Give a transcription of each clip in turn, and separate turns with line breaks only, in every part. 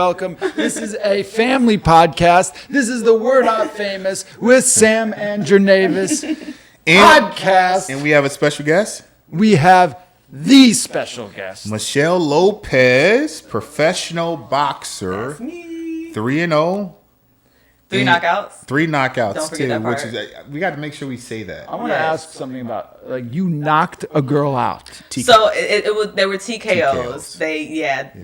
Welcome. This is a family podcast. This is the We're Not Famous with Sam and Jernavis podcast.
And we have a special guest.
We have the special guest.
Michelle Lopez, professional boxer.
That's me.
3-0.
Three knockouts.
3 knockouts
Don't forget
too,
that
which
part.
is we got to make sure we say that.
I want to ask something about, like, you knocked a girl out.
So it was, there were TKOs.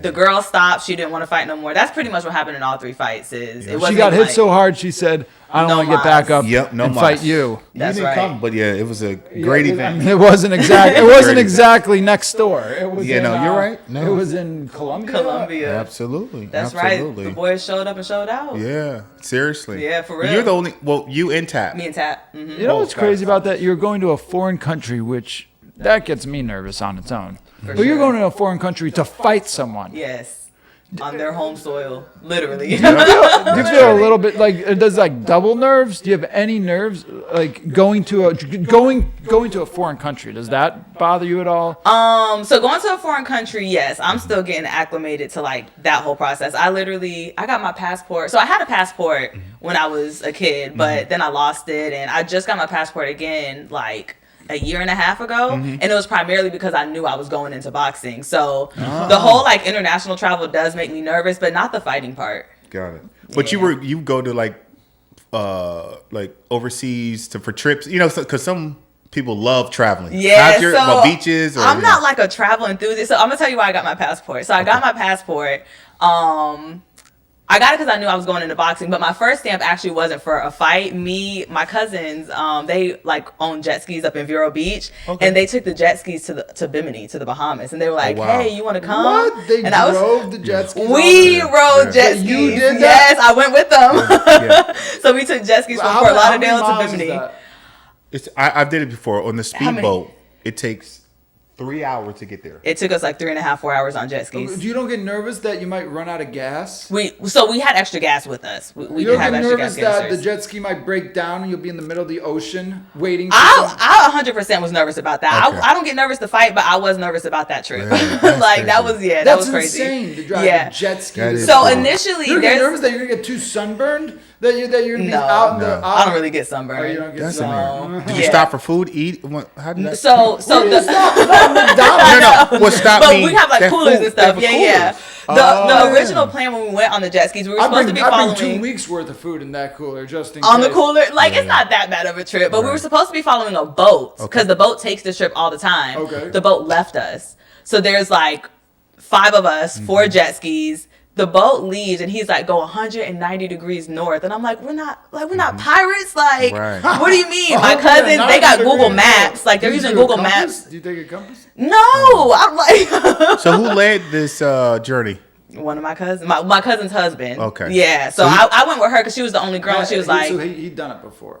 The girl stopped. She didn't want to fight no more. That's pretty much what happened in all 3 fights. It
She
wasn't
got hit
like-
so hard, she said, I don't
No
want to get back up
Yep, no
and
mas.
fight you.
That's
you didn't
right.
come, but yeah, it was a great event.
It wasn't exactly next door. It was
Yeah,
in,
no, you're right. No.
It was in Columbia.
Absolutely.
That's
Absolutely.
right. The boys showed up and showed out.
Yeah, seriously.
Yeah, for real.
You're the only. Well, you and Tap.
Me and Tap. Mm-hmm.
You know what's crazy about that? You're going to a foreign country, which that gets me nervous on its own. But you're going to a foreign country to fight someone.
Yes. On their home soil, literally.
Do you feel a little bit like it does, like, double nerves? Do you have any nerves, like going to a foreign country? Does that bother you at all?
So going to a foreign country, yes, I'm still getting acclimated to like that whole process. I got my passport. So I had a passport when I was a kid, but then I lost it, and I just got my passport again like a year and a half ago, and it was primarily because I knew I was going into boxing. So the whole like international travel does make me nervous, but not the fighting part.
Got it. But you go to like overseas for trips, you know, because some people love traveling.
Yeah, so
beaches. Or,
I'm not like a travel enthusiast. So I'm gonna tell you why I got my passport. So I got my passport. I got it because I knew I was going into boxing, but my first stamp actually wasn't for a fight. My cousins, they like own jet skis up in Vero Beach, and they took the jet skis to Bimini, to the Bahamas, and they were like, "Hey, you want to come?"
What? They drove the jet skis?
We rode jet skis.
You did that?
Yes, I went with them. So we took jet skis from Fort Lauderdale to Bimini.
I did it before on the speedboat. It takes 3 hours to get there.
It took us like 3.5, 4 hours on jet skis.
You don't get nervous that you might run out of gas?
We had extra gas with us. We
You don't
did have
get
extra
nervous
gas
that
canisters.
the jet ski might break down and you'll be in the middle of the ocean waiting for
I 100% was nervous about that.
Okay.
I don't get nervous to fight, but I was nervous about that trip.
Yeah,
Like that was that was crazy.
That's insane to drive a jet ski.
That is
So
cool.
initially,
You're getting nervous
there's
that you're gonna get too sunburned. That you're gonna be
No.
out in the.
No.
Out.
I don't really get
Oh,
sunburned.
you don't get
That's
sunburned.
amazing. Did you
Yeah.
stop for food? Eat? How did that?
So
McDonald's.
No. What stopped
but
me?
we have like
that
coolers
food-
and stuff.
they have
Yeah.
coolers.
The original plan when we went on the jet skis, we were supposed to be
I bring
following
2 weeks worth of food in that cooler just in
on
case.
the cooler. Like it's not that bad of a trip, but we were supposed to be following a boat because the boat takes this trip all the time.
Okay.
The boat left us, so there's like 5 of us, 4 jet skis. The boat leaves and he's like, go 190 degrees north, and I'm like, we're not pirates. Like,
Right.
what do you mean? My cousins, they got Google Maps. Like they're using Google Maps.
Do you take a compass?
No, I'm like.
So who led this journey?
One of my cousins, my cousin's husband.
Okay.
Yeah, so I went with her because she was the only girl, and she was like,
so he'd done it before.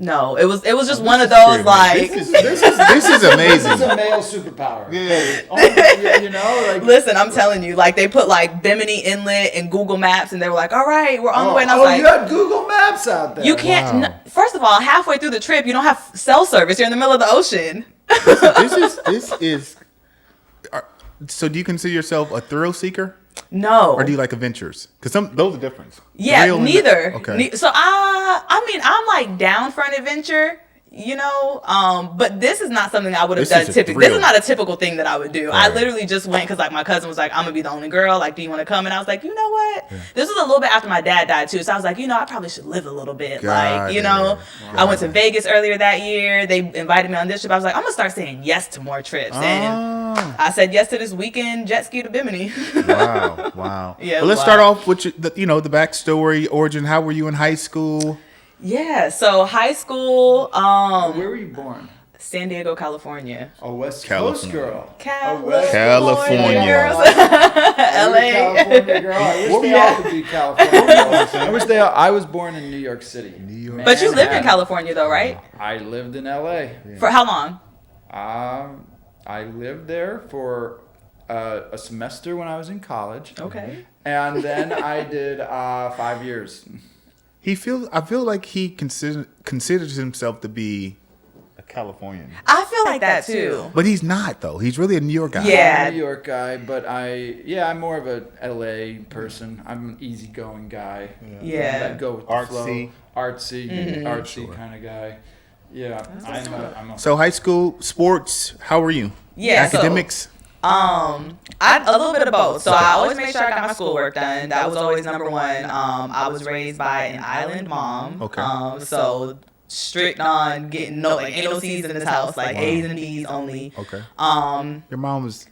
No, it was just one of those like.
This is
This
amazing.
is a male superpower. Yeah. You know, like.
Listen, I'm telling you, like they put like Bimini Inlet in Google Maps, and they were like, "All right, we're on the way." And I was like,
you had Google Maps out there.
"You can't."
Wow.
First of all, halfway through the trip, you don't have cell service. You're in the middle of the ocean.
This is. So do you consider yourself a thrill seeker,
No.
or do you like adventures? Because those are different.
Yeah,
Thrill and-
neither.
Okay.
So I mean, I'm like down for an adventure, you know. But this is not something I would have
This
done
is a
typically. This
thrill.
is not a typical thing that I would do. I
Right.
literally just went because like my cousin was like, I'm gonna be the only girl. Like, do you want to come? And I was like, you know what? This was a little bit after my dad died too, so I was like, you know, I probably should live a little bit.
Got
like, you know,
it.
I went to Vegas earlier that year. They invited me on this trip. I was like, I'm gonna start saying yes to more trips, and I said yes to this weekend jet ski to Bimini.
Wow.
Yeah,
Well, let's
wow.
start off with the backstory, origin. How were you in high school?
Yeah. So high school,
Where were you born?
San Diego, California.
A West Coast girl.
California.
girls.
LA.
LA.
California girl. I wish they all could be California. I wish I was born in New York City.
New York.
But you lived in California though, right?
I lived in LA.
For how long?
I lived there for a semester when I was in college.
Okay.
And then I did 5 years.
I feel like he considers himself to be a Californian.
I feel like that too.
But he's not though. He's really a New York guy.
Yeah.
I'm a New York guy, but I'm more of a LA person. I'm an easygoing guy.
Yeah.
I go with the
Artsy.
flow. Artsy kind of guy. Yeah. I'm a
So high school sports. How were you?
Yeah, so-
Academics.
I a little bit of both. So I always made sure I got my schoolwork done. That was always number one. I was raised by an island mom.
Okay.
So strict on getting ain't no C's in this house, like A's and B's only.
Okay. Your mom was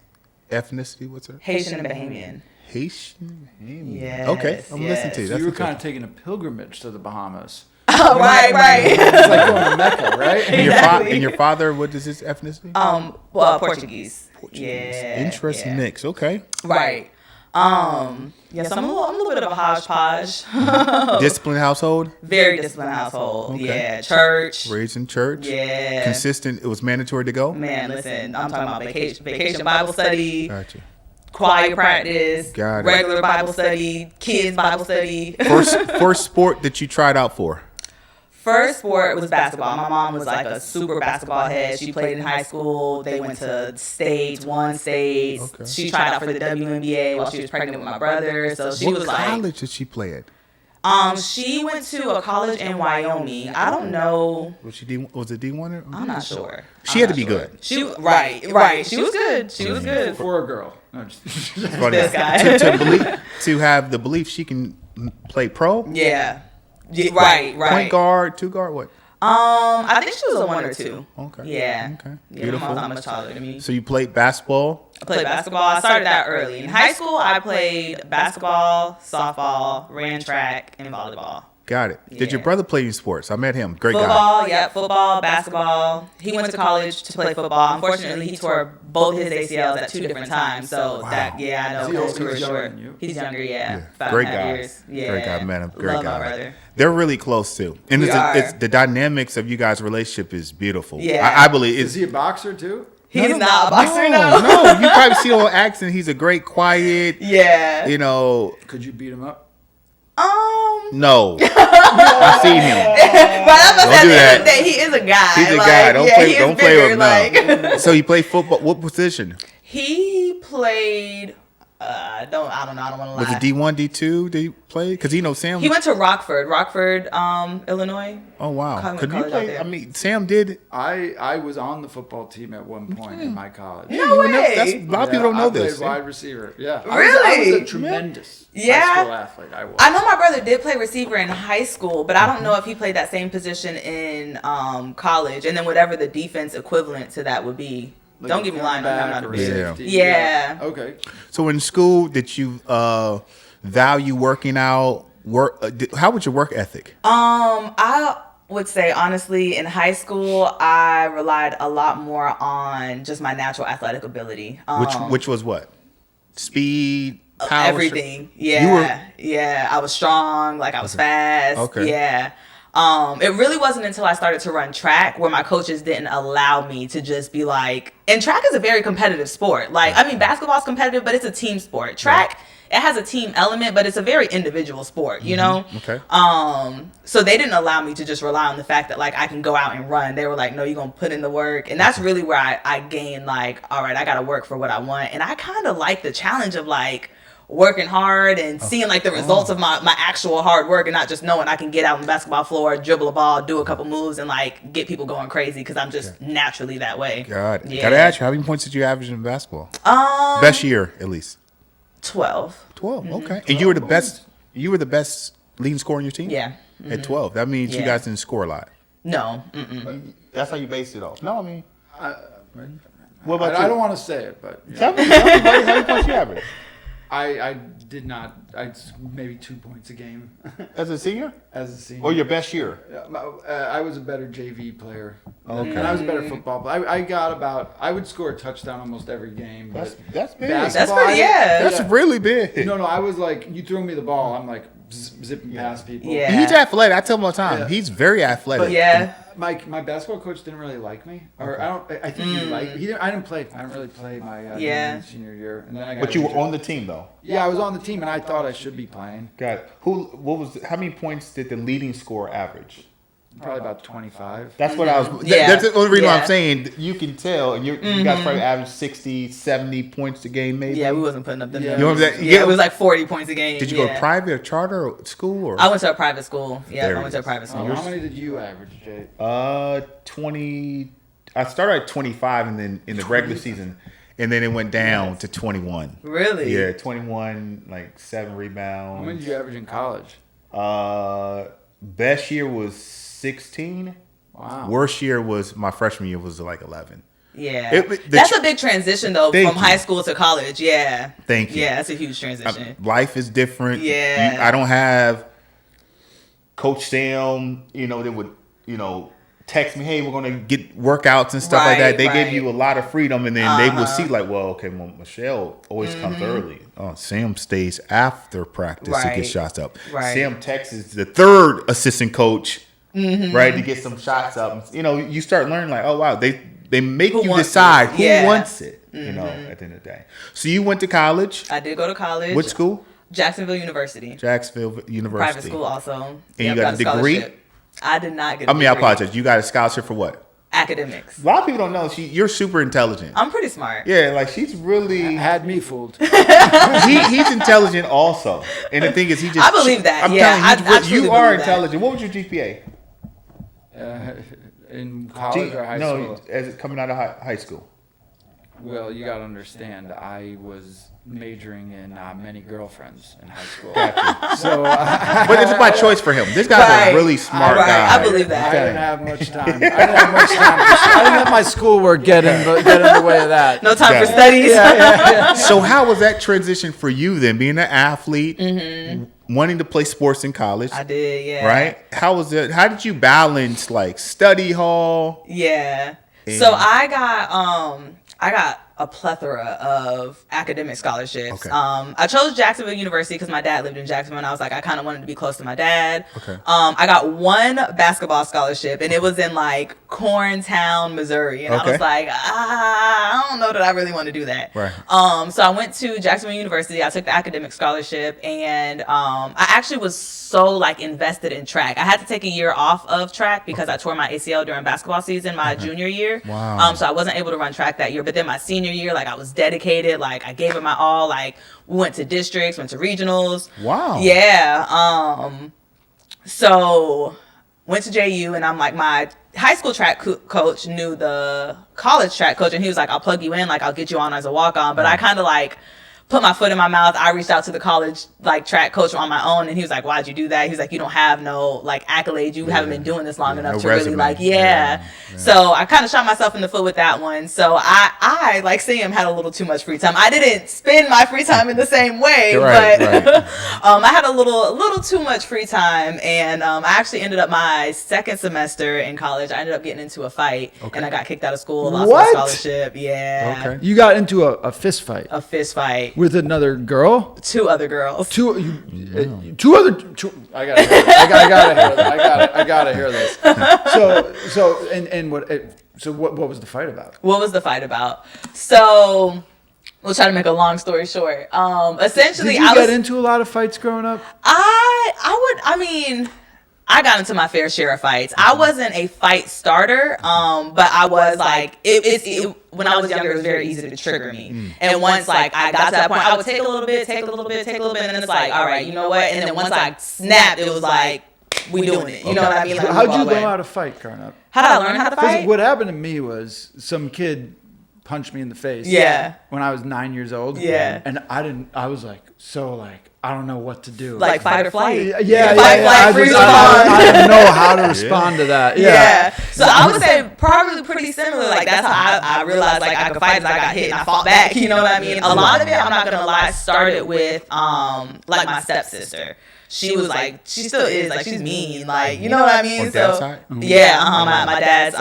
ethnicity. What's her?
Haitian and Bahamian.
Haitian.
Yes,
Okay. I'm listening to you.
So
That's
you were
okay.
kind of taking a pilgrimage to the Bahamas.
Oh, right.
It's like going to Mecca, right?
And
Exactly.
your father, what is his ethnicity?
Well, Portuguese.
Portuguese.
Yeah.
Interesting mix. Okay.
Right. So I'm a little bit of a hodgepodge.
Disciplined household.
Very disciplined household.
Okay.
Yeah. Church.
Raised in church.
Yeah.
Consistent. It was mandatory to go.
Man, listen, I'm talking about vacation Bible study,
Gotcha.
choir practice,
Got it.
regular Bible study, kids Bible study.
First sport that you tried out for.
First sport was basketball. My mom was like a super basketball head. She played in high school. They went to one state.
Okay.
She tried out for the WNBA while she was pregnant with my brother. So she
What
was like,
college did she play at?
she went to a college in Wyoming. I don't know.
Was it D1?
I'm not sure.
She had to be good.
She right. She was good. She was good.
For a girl. No, just
Funny.
This guy.
to have the belief she can play pro.
Yeah. Right.
Point guard, two guard, what?
I think she was a 1 or 2.
Okay.
Yeah.
Okay.
Yeah,
Beautiful.
my mom's not much taller than me.
So you played basketball.
I played basketball. I started that early. In high school, I played basketball, softball, ran track, and volleyball.
Got it. Did your
Yeah.
brother play any sports? I met him. Great guy.
Football, yeah, football, basketball. He went to college to play football. Unfortunately, he tore both his ACLs at 2 different times. So I know.
Is he
His
older?
career
He's
short.
younger than you?
He's younger, yeah.
Yeah.
5.5
Great guy.
years. Yeah.
Great guy. Met him. Great
Love
guy.
my brother.
They're really close too, and
We are.
it's the dynamics of you guys' relationship is beautiful.
Yeah.
I believe it's.
Is he a boxer too?
He's not a boxer,
No,
no.
no. You probably see the whole accent. He's a great, quiet.
Yeah.
You know,
Could you beat him up?
no. I've seen him.
But I'm
Don't
gonna
do
say
that.
that he is a guy.
He's a
like,
guy. Don't
yeah,
play.
he is
Don't play
bigger,
with him.
like-
So he played football. What position?
He played. I don't know. I don't want to lie.
Was it D1, D2? Did he play? Because Sam.
He went to Rockford, Illinois.
Oh wow.
College
Could you
out
play?
there.
I mean, Sam did.
I was on the football team at one point in my college.
No way.
A lot of people don't know
I
this.
played wide receiver. Yeah.
Really?
I was a tremendous
Yeah.
high school athlete. I was.
I know my brother did play receiver in high school, but I don't know if he played that same position in college, and then whatever the defense equivalent to that would be.
Like
Don't
a
get me lying. I'm not a
cornerback or
big.
Yeah.
safety.
Yeah.
Okay.
So in school, did you value working out? How was your work ethic?
I would say honestly, in high school, I relied a lot more on just my natural athletic ability.
Which was what? Speed, power,
Everything.
You
Yeah. Yeah. I was strong. Like I was fast.
Okay.
Yeah. It really wasn't until I started to run track where my coaches didn't allow me to just be like, and track is a very competitive sport. Like, I mean, basketball's competitive, but it's a team sport. Track, it has a team element, but it's a very individual sport, you know?
Okay.
So they didn't allow me to just rely on the fact that like I can go out and run. They were like, no, you're going to put in the work. And that's really where I gained like, all right, I got to work for what I want. And I kind of like the challenge of like, working hard and seeing like the results of my actual hard work and not just knowing I can get out on the basketball floor, dribble a ball, do a couple moves and like get people going crazy because I'm just naturally that way.
God,
Yeah.
gotta ask you, how many points did you average in basketball? Best year, at least.
12.
12. Okay. And you were the best. You were the best leading scorer on your team.
Yeah.
At 12, that means you
Yeah.
guys didn't score a lot.
No.
That's how you based it off. No, I mean, what
I don't want to say it, but yeah.
Tell me, buddy, how many points you average
I did not. I maybe 2 points a game
as a senior?
as a senior.
Or your best year?
I was a better JV player.
Okay.
And I was a better football player. I got about. I would score a touchdown almost every game. But
That's big.
That's
basketball,
pretty, yeah.
That's really big.
No, I was like, you throw me the ball, I'm like zipping past people.
Yeah.
He's athletic. I tell him all the time.
Yeah.
He's very athletic.
Yeah.
My basketball coach didn't really like me, or I think he liked me. I didn't play. I didn't really play my
Yeah.
senior year, and then I got
But you were
injured.
on the team though.
Yeah, I was on the team, and I thought I should be playing.
God, how many points did the leading scorer average?
Probably about 25.
That's what I was.
Yeah.
That's the only reason why
Yeah.
I'm saying you can tell, and you guys probably average 60, 70 points a game, maybe.
Yeah, we wasn't putting up the
Yeah.
numbers.
You know that?
Yeah, it was like 40 points a game.
Did you go to private or charter or school or?
I went to a private school. Yeah,
There
I
it
went to a
is.
private school.
How many did you average, Jay?
20. I started at 25, and then in the regular season, and then it went down to 21.
Really?
Yeah, 21, like 7
How many
rebounds.
did you average in college?
Best year was 16.
Wow.
Worst year was my freshman year was like 11.
Yeah. That's a big transition, though,
Thank
from
you.
high school to college. Yeah.
Thank you.
Yeah, that's a huge transition.
Life is different.
Yeah.
I don't have Coach Sam, that would, text me, hey, we're going to get workouts and stuff like that. They give you a lot of freedom, and then they will see like, well, okay, well, Michelle always comes early. Oh, Sam stays after practice to get shots up.
Right.
Sam texts the third assistant coach, right, to get some shots up. You start learning like, oh, wow, they make you decide who wants it, at the end of the day. So you went to college.
I did go to college.
What school?
Jacksonville University.
Jacksonville University.
Private school also.
And you got a degree?
I did not get a
I
degree.
apologize. You got a scholarship for what?
Academics.
A lot of people don't know you're super intelligent.
I'm pretty smart.
Yeah, like she's really
Had me fooled.
he's intelligent also. And the thing is he just
I believe that.
I'm
Yeah,
telling you,
I truly
you are
believe that.
intelligent. What was your GPA?
In college or high school?
As coming out of high school.
Well, you got to understand, I was majoring in many girlfriends in high school.
Gotcha.
So
But it's by choice for him. This guy's a really smart guy.
I believe that.
I didn't have much time. I didn't have much time. I didn't let my schoolwork get in the way of that.
No time
Got
for
it.
studies.
So how was that transition for you then, being an athlete, wanting to play sports in college?
I did, yeah.
Right? How was it? How did you balance like study hall?
Yeah. So I got a plethora of academic scholarships.
Okay.
I chose Jacksonville University because my dad lived in Jacksonville, and I was like, I kind of wanted to be close to my dad.
Okay.
I got one basketball scholarship, and it was in like Corntown, Missouri, and I was like, I don't know that I really want to do that.
Right.
So I went to Jacksonville University. I took the academic scholarship, and I actually was so like invested in track. I had to take a year off of track because I tore my ACL during basketball season my junior year.
Wow.
So I wasn't able to run track that year. But then my senior year, like I was dedicated. Like I gave it my all. Like we went to districts, went to regionals.
Wow.
Yeah. So went to JU, and I'm like, my high school track coach knew the college track coach, and he was like, I'll plug you in, like I'll get you on as a walk-on. But I kind of like put my foot in my mouth. I reached out to the college like track coach on my own, and he was like, why'd you do that? He's like, you don't have no like accolades. You haven't been doing this long enough
no
to really
resume.
like, So I kind of shot myself in the foot with that one. So I like Sam had a little too much free time. I didn't spend my free time in the same way,
Right,
but I had a little too much free time, and I actually ended up my second semester in college. I ended up getting into a fight, and I got kicked out of school, lost my
What?
scholarship. Yeah.
Okay.
You got into a fist fight
A fist fight.
with another girl.
Two other girls.
Two other. I gotta hear this. So what was the fight about?
What was the fight about? So we'll try to make a long story short. Essentially,
Did you get into a lot of fights growing up?
I got into my fair share of fights. I wasn't a fight starter, but I was like, when I was younger, it was very easy to trigger me. And once like I got to that point, I would take a little bit, and then it's like, all right, you know what? And then once I snapped, it was like, we doing it. You know what I mean? Like,
How'd you learn how to fight growing up?
How did I learn how to fight?
What happened to me was some kid punched me in the face.
Yeah.
When I was 9 years old.
Yeah.
And I was like, I don't know what to do.
Like fight or flight.
Fight,
freeze,
I didn't know how to respond to that.
Yeah. So I would say probably pretty similar. Like that's how I realized like I could fight. I got hit and I fought back. You know what I mean? A lot of it, I'm not gonna lie, started with like my stepsister. She was like, she still is like, she's mean. Like, you know what I mean?
On dad's side?
Yeah. My dad's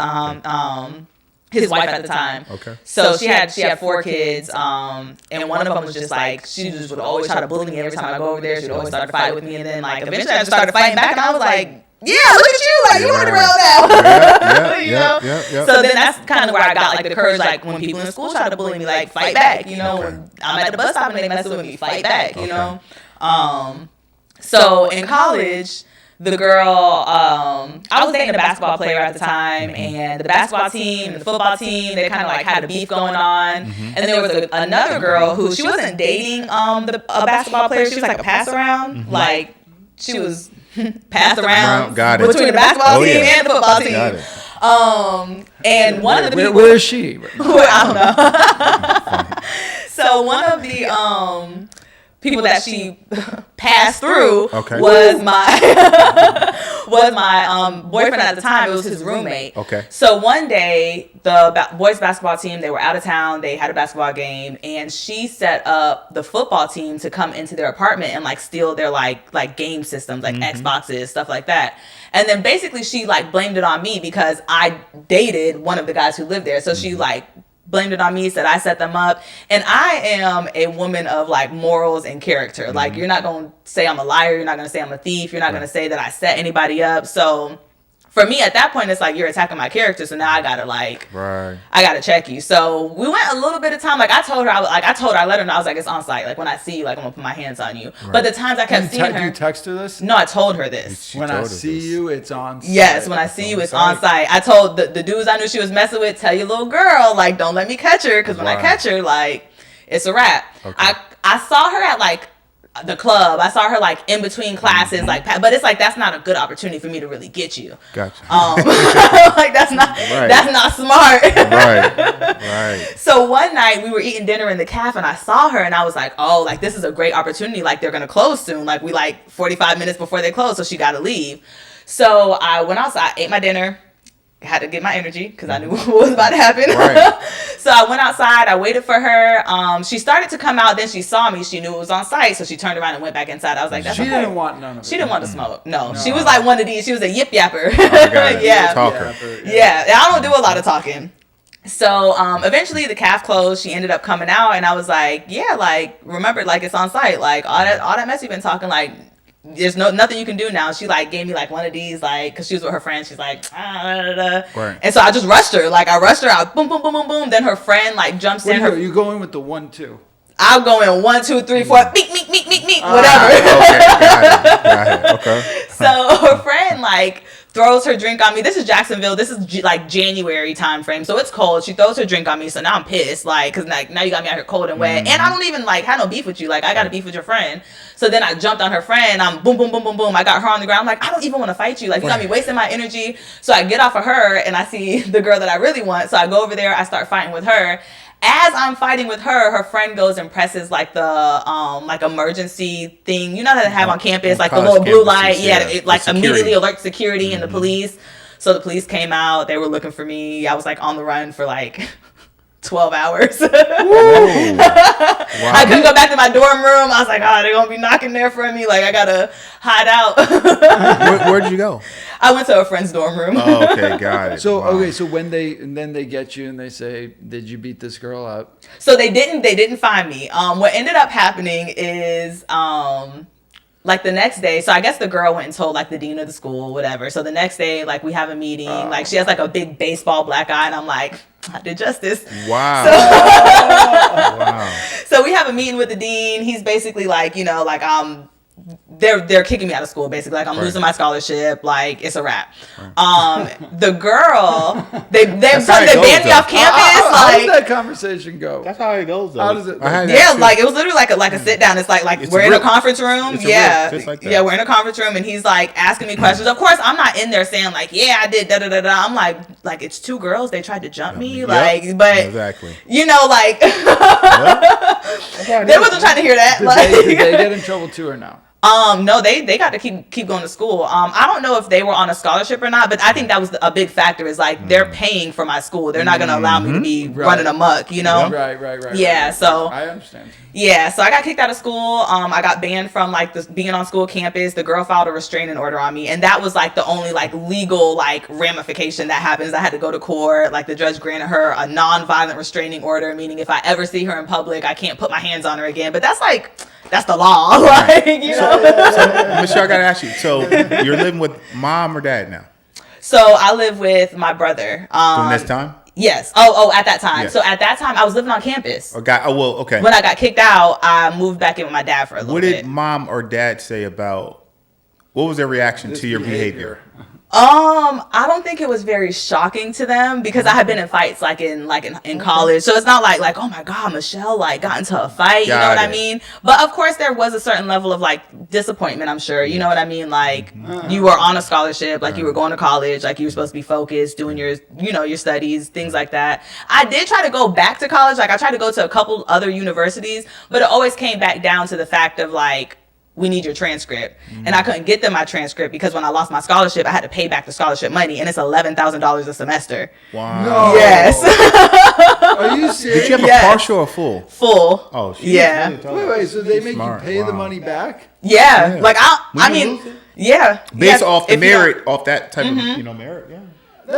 his wife at the time.
Okay.
So she had 4 kids, and one of them was just like, she just would always try to bully me every time I go over there. She'd always start to fight with me, and then like eventually I just started fighting back, and I was like, yeah, look at you, like you on the ground now. You know?
Yeah.
So then that's kind of where I got like the courage, like when people in school try to bully me, like fight back. You know, when I'm at the bus stop and they mess with me, fight back. You know. So in college, the girl, I was dating a basketball player at the time, and the basketball team and the football team, they kind of like had a beef going on. And then there was another girl who, she wasn't dating a basketball player. She was like a pass around. Like, she was passed around between the basketball team and the football team. And one of the people,
where is she?
I don't know. So one of the people that she passed through was my boyfriend at the time. It was his roommate.
Okay.
So one day, the boys basketball team, they were out of town. They had a basketball game, and she set up the football team to come into their apartment and like steal their like game systems, like Xboxes, stuff like that. And then basically she like blamed it on me because I dated one of the guys who lived there. So she like blamed it on me, said I set them up. And I am a woman of like morals and character. Like, you're not going to say I'm a liar. You're not going to say I'm a thief. You're not going to say that I set anybody up. So for me at that point, it's like, you're attacking my character. So now I got to like, I got to check you. So we went a little bit of time. Like I told her, I let her know, I was like, it's on site. Like when I see you, like I'm going to put my hands on you. But the times I kept seeing her.
You text her this?
No, I told her this.
When I see you, it's on site.
Yes, when I see you, it's on site. I told the dudes I knew she was messing with, tell your little girl, like, don't let me catch her. Because when I catch her, like, it's a wrap. I saw her at, like, the club. I saw her, like, in between classes. Like, but it's like, that's not a good opportunity for me to really get you.
Gotcha.
Like, that's not smart.
Right.
So one night, we were eating dinner in the cafe, and I saw her, and I was like, oh, like, this is a great opportunity. Like, they're going to close soon. Like, we, like, 45 minutes before they close, so she got to leave. So I went outside, ate my dinner, had to get my energy because I knew what was about to happen. So I went outside, I waited for her. She started to come out, then she saw me. She knew it was on site, so she turned around and went back inside. I was like, that's okay.
She didn't want none of it.
She didn't want to smoke. No, she was like one of these. She was a yip yapper. Yeah, I don't do a lot of talking. So eventually the calf closed. She ended up coming out, and I was like, yeah, like, remember, like, it's on site. Like, all that mess you've been talking, like, there's nothing you can do now. She like gave me like one of these, like, because she was with her friend. She's like, and so I just rushed her. Like, I rushed her out, boom, boom, boom, boom, boom. Then her friend like jumps in.
You go in with the 1-2.
I'll go in 1, 2, 3, 4, meek, whatever.
Got it. Okay.
So her friend like throws her drink on me. This is Jacksonville. This is like January time frame, so it's cold. She throws her drink on me, so now I'm pissed, like, because like, now you got me out here cold and wet, and I don't even like have no beef with you. Like, I got a beef with your friend. So then I jumped on her friend. I'm boom, boom, boom, boom, boom. I got her on the ground. I'm like, I don't even want to fight you. Like, you got me wasting my energy. So I get off of her, and I see the girl that I really want. So I go over there. I start fighting with her. As I'm fighting with her, her friend goes and presses like the like emergency thing. You know that they have on campus, like the little blue light. Yeah, it like immediately alerts security and the police. So the police came out. They were looking for me. I was like on the run for like 12 hours. Wow. I couldn't go back to my dorm room. I was like, oh, they're going to be knocking there for me. Like, I got to hide out.
Where'd you go?
I went to a friend's dorm room.
Oh, okay, got it.
So, okay, so when they get you and they say, did you beat this girl up?
So they didn't find me. What ended up happening is, like the next day, so I guess the girl went and told like the dean of the school, whatever. So the next day, like we have a meeting, like she has like a big baseball black eye, and I'm like, I did justice.
Wow.
So, wow. So we have a meeting with the dean. He's basically like, you know, like they're kicking me out of school, basically. Like, I'm losing my scholarship. Like, it's a wrap. The girl, they banned me off campus.
How does that conversation go?
That's how it goes, though.
How does it?
Yeah, like, it was literally like a sit down. It's like we're in a conference room. Yeah,
like
yeah, we're in a conference room, and he's like asking me questions. Of course, I'm not in there saying like, yeah, I did da da da da. I'm like it's two girls. They tried to jump me. Like, but
exactly.
You know, like they wasn't trying to hear that.
Did they get in trouble too or no?
No, they got to keep going to school. I don't know if they were on a scholarship or not, but I think that was a big factor. Is like they're paying for my school. They're not going to allow me to be running amok, you know?
Right.
Yeah, so
I understand.
Yeah, so I got kicked out of school. I got banned from like being on school campus. The girl filed a restraining order on me, and that was like the only like legal like ramification that happens. I had to go to court. Like, the judge granted her a non-violent restraining order, meaning if I ever see her in public, I can't put my hands on her again. But that's the law. Like, you know.
So, Michelle, I gotta ask you. So you're living with mom or dad now?
So I live with my brother.
During this time?
Yes. Oh, at that time.
Yeah.
So at that time, I was living on campus.
Okay.
When I got kicked out, I moved back in with my dad for a little bit.
What did mom or dad say about What was their reaction to your behavior?
I don't think it was very shocking to them because I had been in fights like in college. So it's not like, oh my God, Michelle like got into a fight. You know what I mean? But of course there was a certain level of like disappointment, I'm sure. You know what I mean? Like you were on a scholarship, like you were going to college, like you were supposed to be focused, doing your, your studies, things like that. I did try to go back to college. Like I tried to go to a couple other universities, but it always came back down to the fact of like, we need your transcript. And I couldn't get them my transcript because when I lost my scholarship, I had to pay back the scholarship money, and it's $11,000 a semester.
Wow.
No.
Yes.
Are you serious?
Did you have a partial or full?
Full.
Oh, she
yeah.
Wait, so they make
smart.
you pay the
Wow.
money back?
Yeah. Like I
you
mean,
lose it?
yeah.
Based
Yeah,
off the
if you don't-
merit, off that type of merit, yeah.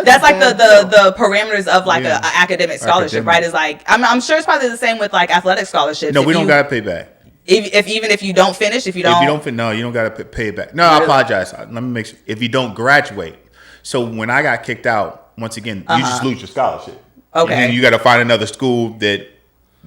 That's like the parameters of like a academic scholarship, right? Is like I'm sure it's probably the same with like athletic scholarships.
No, we don't gotta pay back.
Even if you don't finish, if you don't
No, you don't gotta pay it back. No, I apologize. Let me make sure. If you don't graduate, so when I got kicked out, once again, you just lose your scholarship.
Okay.
And then you got to find another school that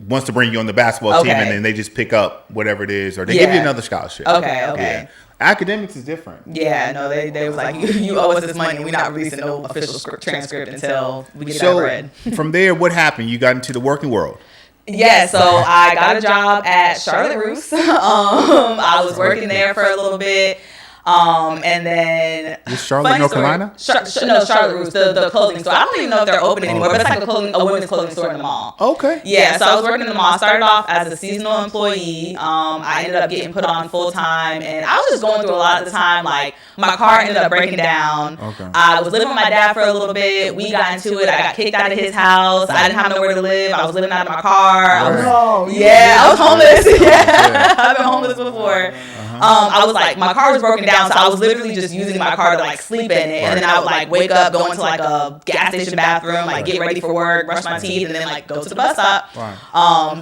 wants to bring you on the basketball team,
Okay.
and then they just pick up whatever it is, or they give you another scholarship.
Okay.
Yeah. Academics is different.
Yeah, no, they was like, you owe us this money, and we're not releasing no official transcript until we get that
So
bread.
from there, what happened? You got into the working world.
Yeah, so I got a job at Charlotte Russe. I was working there for a little bit. And then
Was Charlotte,
funny
North
story.
Carolina?
No, Charlotte Russe, the clothing store. I don't even know if they're open anymore, but it's like a women's clothing store in the mall.
Okay.
Yeah, so I was working in the mall. I started off as a seasonal employee. I ended up getting put on full time, and I was just going through a lot at the time. Like my car ended up breaking down.
Okay.
I was living with my dad for a little bit. We got into it. I got kicked out of his house. I didn't have nowhere to live. I was living out of my car. I was homeless. Yeah, I've been homeless before. I was like, my car was broken down, so I was literally just using my car to like sleep in it, and then I would like wake up, go into like a gas station bathroom, like get ready for work, brush my teeth, and then like go to the bus stop.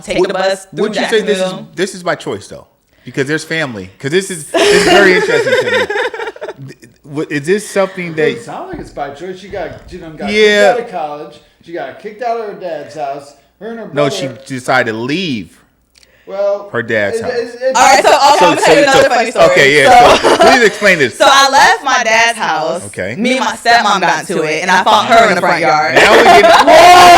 Take the bus through
Would you say
Jacksonville.
this is by choice though? Because there's family. Because this is very interesting to me. Is this something
It
that?
sounds like it's by choice. She got kicked
Yeah.
out of college. She got kicked out of her dad's house. Her and her brother.
No, she decided to leave
Well,
her dad's house.
All right, so I'm gonna tell you another funny story.
Okay, yeah. So please explain this.
So I left my dad's house.
Okay.
Me and my stepmom got into it, and I fought her in the front yard.
Now we're getting.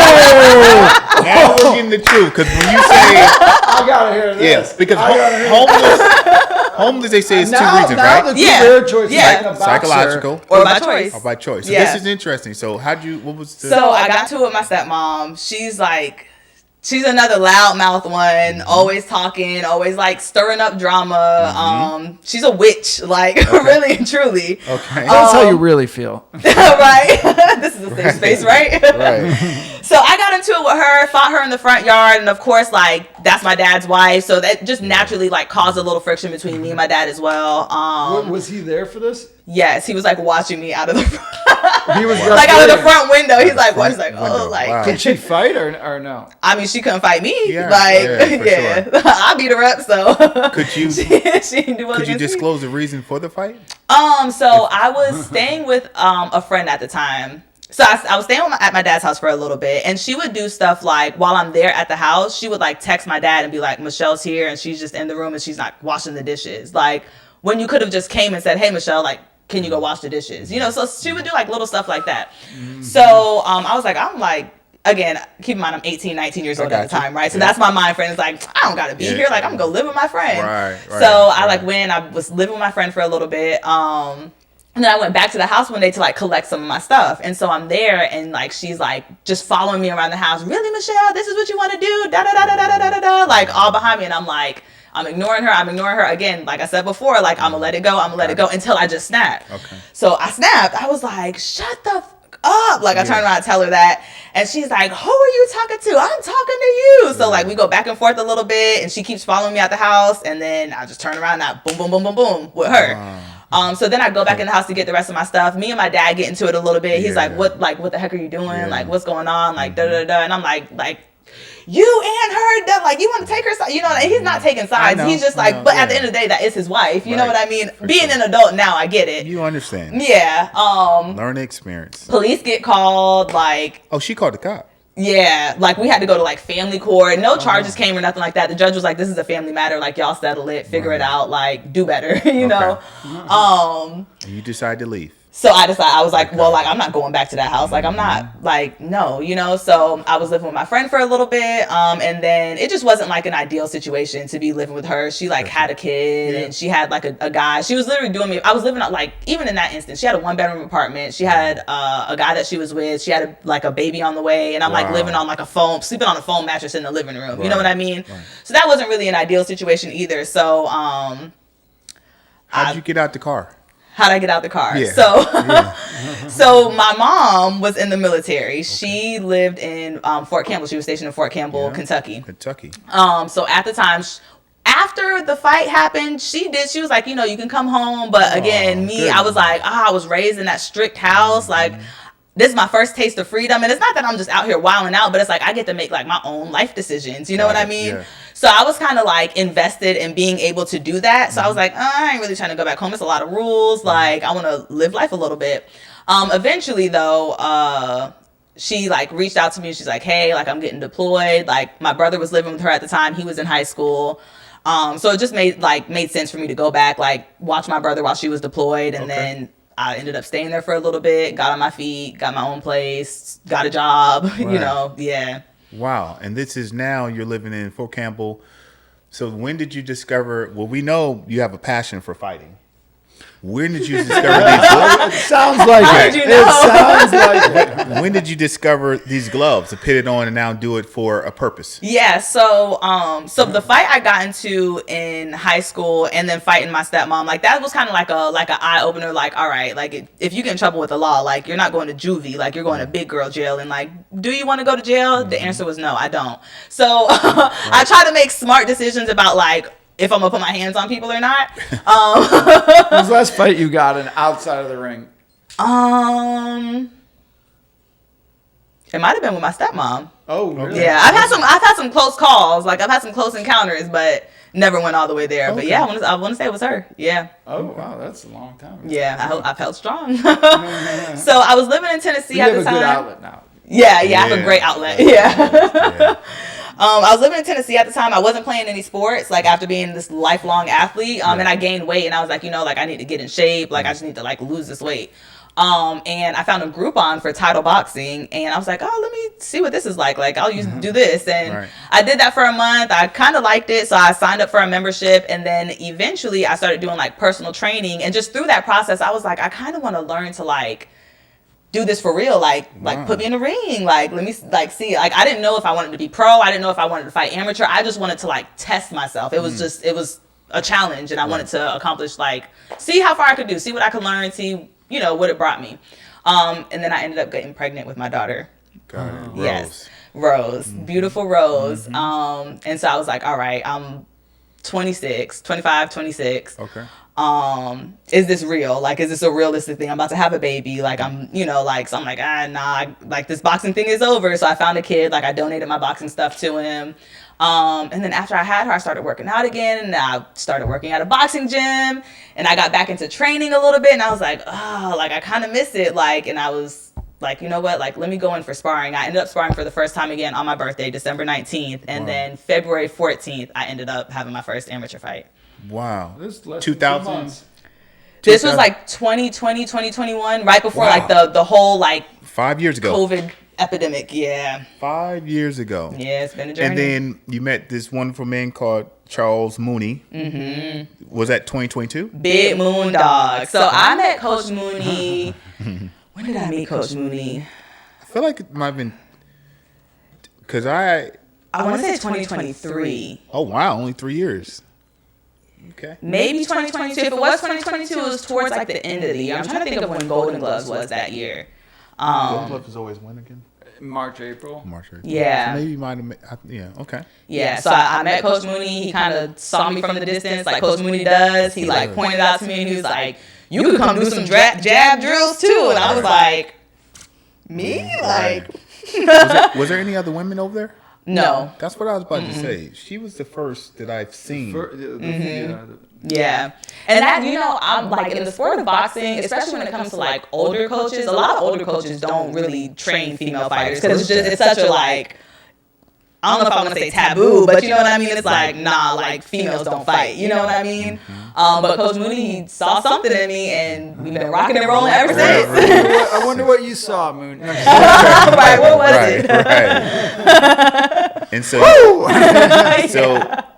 Whoa! Now we're getting the truth. Because when you say
I gotta hear this.
yes, because
I gotta hear
homeless, they say it's two
now,
reasons,
now
right?
the
Yeah.
career choice is
Yeah.
like a boxer.
Psychological
Or by choice.
or by choice. So
Yeah.
this is interesting. So what was the?
So I got to it with my stepmom. She's another loudmouth one, always talking, always like stirring up drama. She's a witch, like really and truly.
Okay.
That's how you really feel.
Right? This is a safe space, right?
Right.
So I got into it with her, fought her in the front yard, and of course, like that's my dad's wife, so that just naturally like caused a little friction between me and my dad as well.
Was he there for this?
Yes, he was like watching me out of the
He was
like out of the
there.
front window. He's like, what? He's like,
window.
oh, like.
Wow.
Did she fight or no?
I mean, she couldn't fight me.
Yeah,
like,
yeah, for
I beat her up. So
Could you
she didn't do well
could you
against me.
disclose the reason for the fight?
So I was staying with a friend at the time. So I was staying at my dad's house for a little bit, and she would do stuff like while I'm there at the house, she would like text my dad and be like, Michelle's here, and she's just in the room and she's not washing the dishes. Like when you could have just came and said, hey, Michelle, like, can you go wash the dishes? You know, so she would do like little stuff like that. So I was like, again, keep in mind, I'm 18, 19 years old at the time, right? So that's my mind frame. It's like, I don't got to be here. Like, I'm going to live with my friend.
Right.
So I was living with my friend for a little bit. And then I went back to the house one day to like collect some of my stuff. And so I'm there and like, she's like just following me around the house. Really, Michelle, this is what you want to do? Da, da, da, da, da, da, da, da, like all behind me. And I'm like, I'm ignoring her. Again, like I said before, like I'm gonna let it go until I just snap.
Okay.
So I snapped. I was like, shut the fuck up. Like I turned around and tell her that. And she's like, who are you talking to? I'm talking to you. So like we go back and forth a little bit and she keeps following me out the house. And then I just turn around and I boom, boom, boom, boom, boom with her.
Wow.
So then I go back in the house to get the rest of my stuff. Me and my dad get into it a little bit. He's like, what the heck are you doing?
Yeah.
Like, what's going on? Like, da da da. And I'm like, you and her, like, you want to take her side? You know, and he's not taking sides.
know,
He's just
I
like,
know,
but at the
yeah.
end of the day, that is his wife. You know
Right.
what I mean?
For
Being
sure.
an adult now, I get it.
You understand.
Yeah.
Learn the experience.
Police get called. Like,
Oh, she called the cop.
Yeah, like we had to go to like family court. No charges came or nothing like that. The judge was like, "This is a family matter. Like y'all settle it, figure it out. Like do better." you know.
You decide to leave.
So I was like, well, like, I'm not going back to that house. Like, I'm not, like, no, you know? So I was living with my friend for a little bit. And then it just wasn't like an ideal situation to be living with her. She like had a kid and she had like a guy. She was literally doing me. I was living out like, even in that instance, she had a 1-bedroom apartment. She had a guy that she was with. She had like a baby on the way. And I'm like living on like sleeping on a foam mattress in the living room. You know what I mean? So that wasn't really an ideal situation either. So,
How'd you get out the car?
How'd I get out the car?
Yeah.
So, so my mom was in the military. Okay. She lived in Fort Campbell. She was stationed in Fort Campbell, Kentucky. So at the time, after the fight happened, she was like, you know, you can come home. But again, I was like, I was raised in that strict house. Like, this is my first taste of freedom. And it's not that I'm just out here wilding out, but it's like I get to make like my own life decisions. You know what I mean? Yeah. So I was kind of like invested in being able to do that. So I was like, I ain't really trying to go back home. It's a lot of rules. Like I want to live life a little bit. Eventually though, she like reached out to me. She's like, hey, like I'm getting deployed. Like my brother was living with her at the time. He was in high school. So it just made sense for me to go back, like watch my brother while she was deployed. And then I ended up staying there for a little bit, got on my feet, got my own place, got a job, you know,
Wow. And this is now you're living in Fort Campbell. So when did you discover, well, we know you have a passion for fighting. When did you discover these gloves?
It sounds like
How did you know?
It sounds like it.
When did you discover these gloves to put it on and now do it for a purpose?
Yeah, so the fight I got into in high school and then fighting my stepmom, like that was kind of like an eye opener. Like, all right, like if you get in trouble with the law, like you're not going to juvie, like you're going to big girl jail. And like, do you want to go to jail? The answer was no, I don't. So I try to make smart decisions about like if I'm gonna put my hands on people or not.
What was the last fight you got in outside of the ring?
It might have been with my stepmom.
Oh, really?
Yeah, I've had some close calls. Like I've had some close encounters, but never went all the way there. Okay. But yeah, I want to say it was her. Yeah.
Oh wow, that's a long time.
Yeah, I've held strong. So I was living in Tennessee at the time.
You have a good outlet now.
Yeah, I have a great outlet. Yeah. I was living in Tennessee at the time. I wasn't playing any sports, like after being this lifelong athlete. And I gained weight and I was like, you know, like I need to get in shape. Like I just need to like lose this weight. And I found a Groupon for title boxing and I was like, oh, let me see what this is like. Like I'll do this. And I did that for a month. I kind of liked it. So I signed up for a membership and then eventually I started doing like personal training. And just through that process, I was like, I kind of want to learn to like do this for real, like put me in the ring, like let me like see, like I didn't know if I wanted to be pro, I didn't know if I wanted to fight amateur, I just wanted to like test myself. It was a challenge and I wanted to accomplish, like see how far I could do, see what I could learn, see you know what it brought me. And then I ended up getting pregnant with my daughter. Yes, Rose, beautiful Rose. And so I was like, all right, I'm 26. Okay. Is this real? Like, is this a realistic thing? I'm about to have a baby. Like, I'm, you know, like, so I'm like, nah, like this boxing thing is over. So I found a kid, like I donated my boxing stuff to him. And then after I had her, I started working out again and I started working at a boxing gym and I got back into training a little bit and I was like, oh, like I kind of miss it. Like, and I was like, you know what? Like, let me go in for sparring. I ended up sparring for the first time again on my birthday, December 19th. And then February 14th, I ended up having my first amateur fight.
Wow.
This is less
2000.
than 2 months.
This was like 2020, 2021, right before like the whole like
5 years ago
COVID epidemic. Yeah.
5 years ago.
Yeah, it's been a journey.
And then you met this wonderful man called Charles Mooney. Was that 2022?
Big Moon Dog. So I met Coach Mooney. When did I meet Coach Mooney?
I feel like it might have been because I
want to say 2023.
Oh wow, only 3 years. Okay.
Maybe 2022. If it was 2022, it was towards like the end of the year. I'm trying to think of when Golden Gloves was that year.
Golden Gloves is always when again?
March, April.
Yeah.
So maybe you might have. Yeah. Okay.
Yeah. So I met Coach Mooney. He kind of saw me from the distance, like Coach Mooney does. He like pointed out to me and he was like, "You could come do some jab drills too." And I was like, "Me? Like?"
Was there any other women over there?
No.
That's what I was about to say. She was the first that I've seen.
Yeah. And that, I'm like in the sport of boxing, especially when it comes to like older coaches, a lot of older coaches don't really train female fighters because it's such a like, I don't know if I want to say taboo, but you know what I mean? It's like, nah, like females don't fight. You know what I mean? But Coach Mooney, he saw something in me and we've been rocking and rolling ever since.
I wonder what you saw, Moon.
Right, what was it?
Right. And so,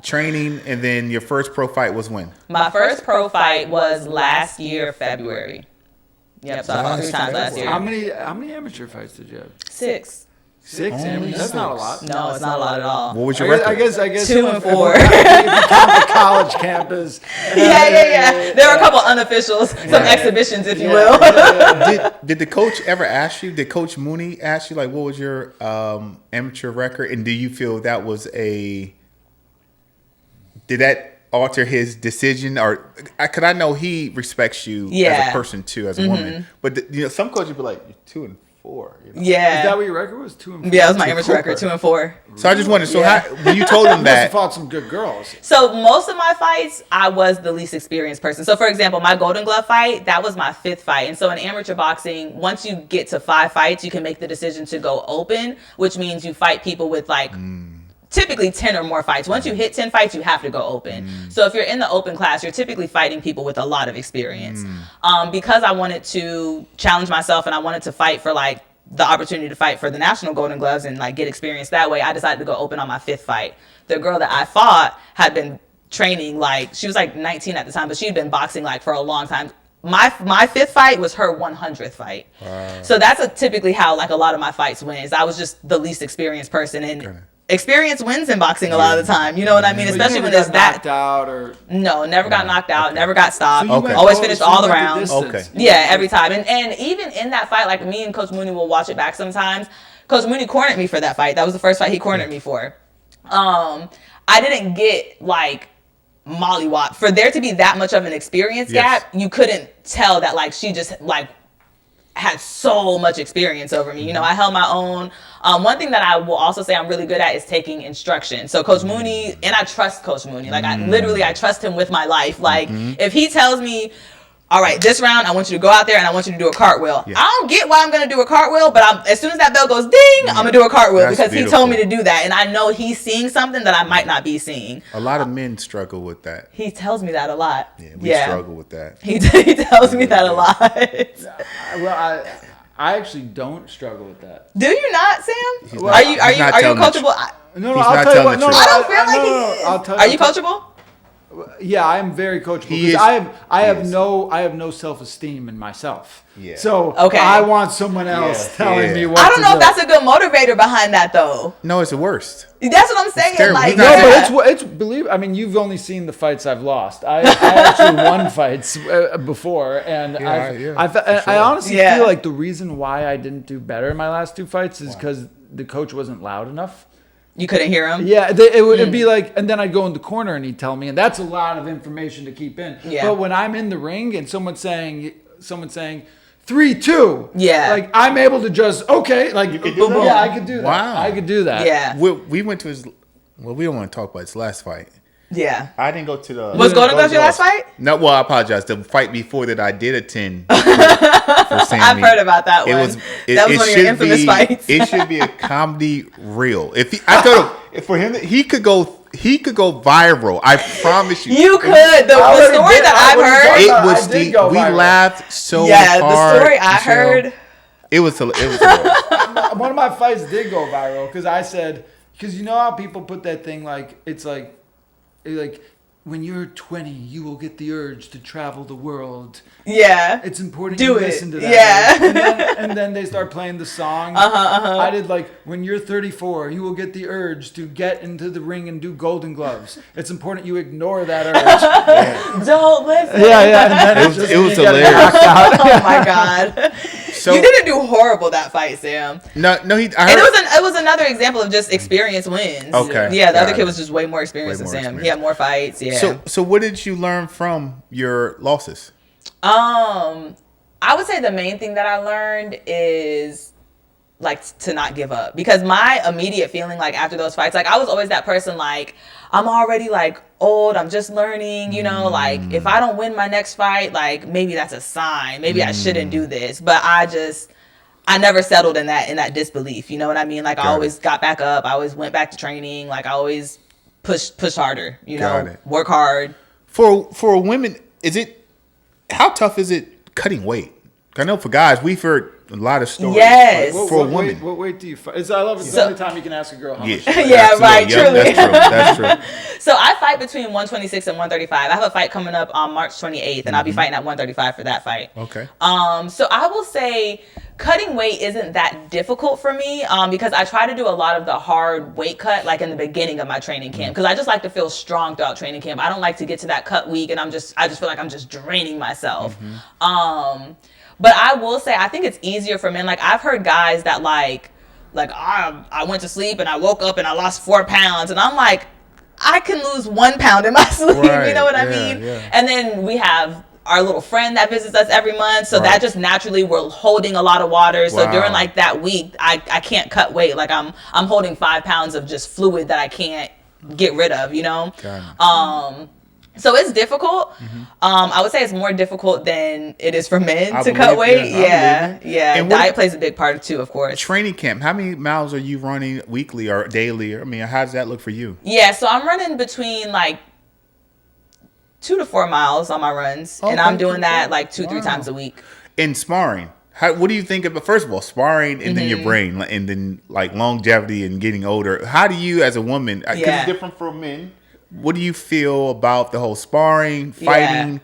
training, and then your first pro fight was when?
My first pro fight was last year, February. Yep, so I fought 3 times last year.
How many amateur fights did you have?
6.
6 amateurs? That's not a lot.
No, it's not a lot at all.
What was your record?
I guess
2 and 4.
If you count the college campus.
Yeah. There were a couple unofficials, some exhibitions, if you will.
Did the coach ever ask you? Did Coach Mooney ask you, like, what was your amateur record? And do you feel that was did that alter his decision? Or, because I know he respects you as a person too, as a woman. But some coaches be like, you're 2 and 4.
Yeah.
Is that what your record was? 2 and 4?
Yeah, it was my amateur record, 2 and 4.
So I just wondered, how, when you told him
You must
that.
have fought some good girls.
So most of my fights, I was the least experienced person. So for example, my Golden Glove fight, that was my 5th fight. And so in amateur boxing, once you get to 5 fights, you can make the decision to go open, which means you fight people with like typically 10 or more fights. Once you hit 10 fights, you have to go open. So if you're in the open class, you're typically fighting people with a lot of experience. Because I wanted to challenge myself and I wanted to fight for like the opportunity to fight for the national Golden Gloves and like get experience that way, I decided to go open on my 5th fight. The girl that I fought had been training, like she was like 19 at the time, but she'd been boxing like for a long time. My 5th fight was her 100th fight. Wow. So that's typically how like a lot of my fights wins. I was just the least experienced person, and experience wins in boxing a lot of the time. You know what I mean? Especially when there's that.
Knocked out or
no, never got knocked out, never got stopped.
So
always finished all the rounds.
Okay.
Yeah, every time. And even in that fight, like me and Coach Mooney will watch it back sometimes. Coach Mooney cornered me for that fight. That was the first fight he cornered me for. I didn't get like mollywop. For there to be that much of an experience gap, you couldn't tell that like she just like had so much experience over me. You know, I held my own. One thing that I will also say I'm really good at is taking instruction. So Coach Mooney, and I trust Coach Mooney. Like I trust him with my life. Like if he tells me, all right, this round, I want you to go out there and I want you to do a cartwheel. I don't get why I'm going to do a cartwheel, but as soon as that bell goes ding, I'm going to do a cartwheel because he told me to do that. And I know he's seeing something that I might not be seeing.
A lot of men struggle with that.
He tells me that a lot.
Yeah, we struggle with that.
He tells me that a lot.
well, I actually don't struggle with that.
Do you not, Sam?
Well,
are you coachable?
No,
He's
I'll
not
tell you
telling
what.
the
No,
truth.
I don't feel like he is.
I'll tell
Are you coachable?
Yeah, I am very coachable
He
because
is-
I have no self-esteem in myself.
Yeah.
So
Okay.
I want someone else telling me what
I don't
to
know
do.
if that's a good motivator behind that though.
No, it's the worst.
That's what I'm saying.
terrible.
Like,
He's
No,
not-
but it's believe. I mean, you've only seen the fights I've lost. I actually won fights before, and I honestly feel like the reason why I didn't do better in my last 2 fights is because the coach wasn't loud enough.
you couldn't hear him.
Yeah, it'd be like, and then I'd go in the corner and he'd tell me, and that's a lot of information to keep in.
Yeah.
But when I'm in the ring and someone's saying 3-2,
Yeah.
like I'm able to just like
You could do that?
yeah, I could do that.
Wow.
I could do that.
Yeah.
We went to his. Well, we don't want to talk about his last fight.
Yeah.
I didn't go to the.
Was Golden Gloves your last fight?
No, well, I apologize. The fight before that I did attend for Sammy.
I've heard about that one. That was one of your infamous fights.
It should be a comedy reel. I told him for him he could go viral. I promise you.
You could. The story that I've heard.
It was
I did go
we
viral.
laughed so
Yeah,
hard.
the story I
Michelle.
heard.
It was hilarious.
One of my fights did go viral because I said, because you know how people put that thing like it's like when you're 20, you will get the urge to travel the world.
Yeah.
It's important
Do
you
it.
listen to that.
Yeah.
And then they start playing the song. I did when you're 34, you will get the urge to get into the ring and do Golden Gloves. It's important you ignore that urge.
Don't listen.
And then
It was
you get
hilarious.
knocked out.
Oh my God.
So
You didn't do horrible that fight, Sam.
no, I
And
heard,
it was another example of just experience wins.
Okay.
Yeah, the
Got
other
it.
kid was just way more experienced
Way
than
more
Sam.
experienced.
He had more fights. Yeah.
So what did you learn from your losses?
I would say the main thing that I learned is like to not give up, because my immediate feeling like after those fights, like I was always that person like I'm already like old, I'm just learning, you know, like if I don't win my next fight, like maybe that's a sign, maybe I shouldn't do this. But I never settled in that disbelief, you know what I mean? Like I always got back up, I always went back to training, like I always push harder, you know, work hard.
For women, how tough is it cutting weight? I know for guys, we've heard a lot of stories.
Yes.
For women. What weight do you fight? I love it. It's the only time you can ask a girl how much.
Yeah, right.
Yep,
truly.
That's true.
So I fight between 126 and 135. I have a fight coming up on March 28th, and I'll be fighting at 135 for that fight.
Okay.
So I will say cutting weight isn't that difficult for me, because I try to do a lot of the hard weight cut like in the beginning of my training camp, because I just like to feel strong throughout training camp. I don't like to get to that cut week and I just feel like I'm just draining myself. But I will say I think it's easier for men. Like I've heard guys that like I went to sleep and I woke up and I lost 4 pounds, and I'm like, I can lose 1 pound in my sleep. Right. You know what I mean? Yeah. And then we have our little friend that visits us every month, so that just naturally we're holding a lot of water. So during like that week, I can't cut weight. Like I'm holding 5 pounds of just fluid that I can't get rid of. You know. So it's difficult. I would say it's more difficult than it is for men to cut weight. Yeah. And diet plays a big part too, of course.
Training camp, how many miles are you running weekly or daily? I mean, how does that look for you?
Yeah, so I'm running between like 2 to 4 miles on my runs, and I'm doing that like 2-3 times a week.
In sparring, what do you think about, first of all, sparring and then your brain, and then like longevity and getting older? How do you, as a woman, because it's different for men, what do you feel about the whole sparring, fighting?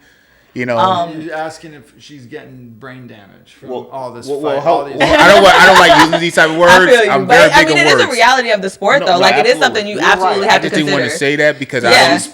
You know,
you're asking if she's getting brain damage from all this.
I don't like using these type of words.
I feel you,
I'm
very
big
big
on
it
words.
is a reality of the sport, though. Like it is something you absolutely have to consider.
I just didn't want to say that because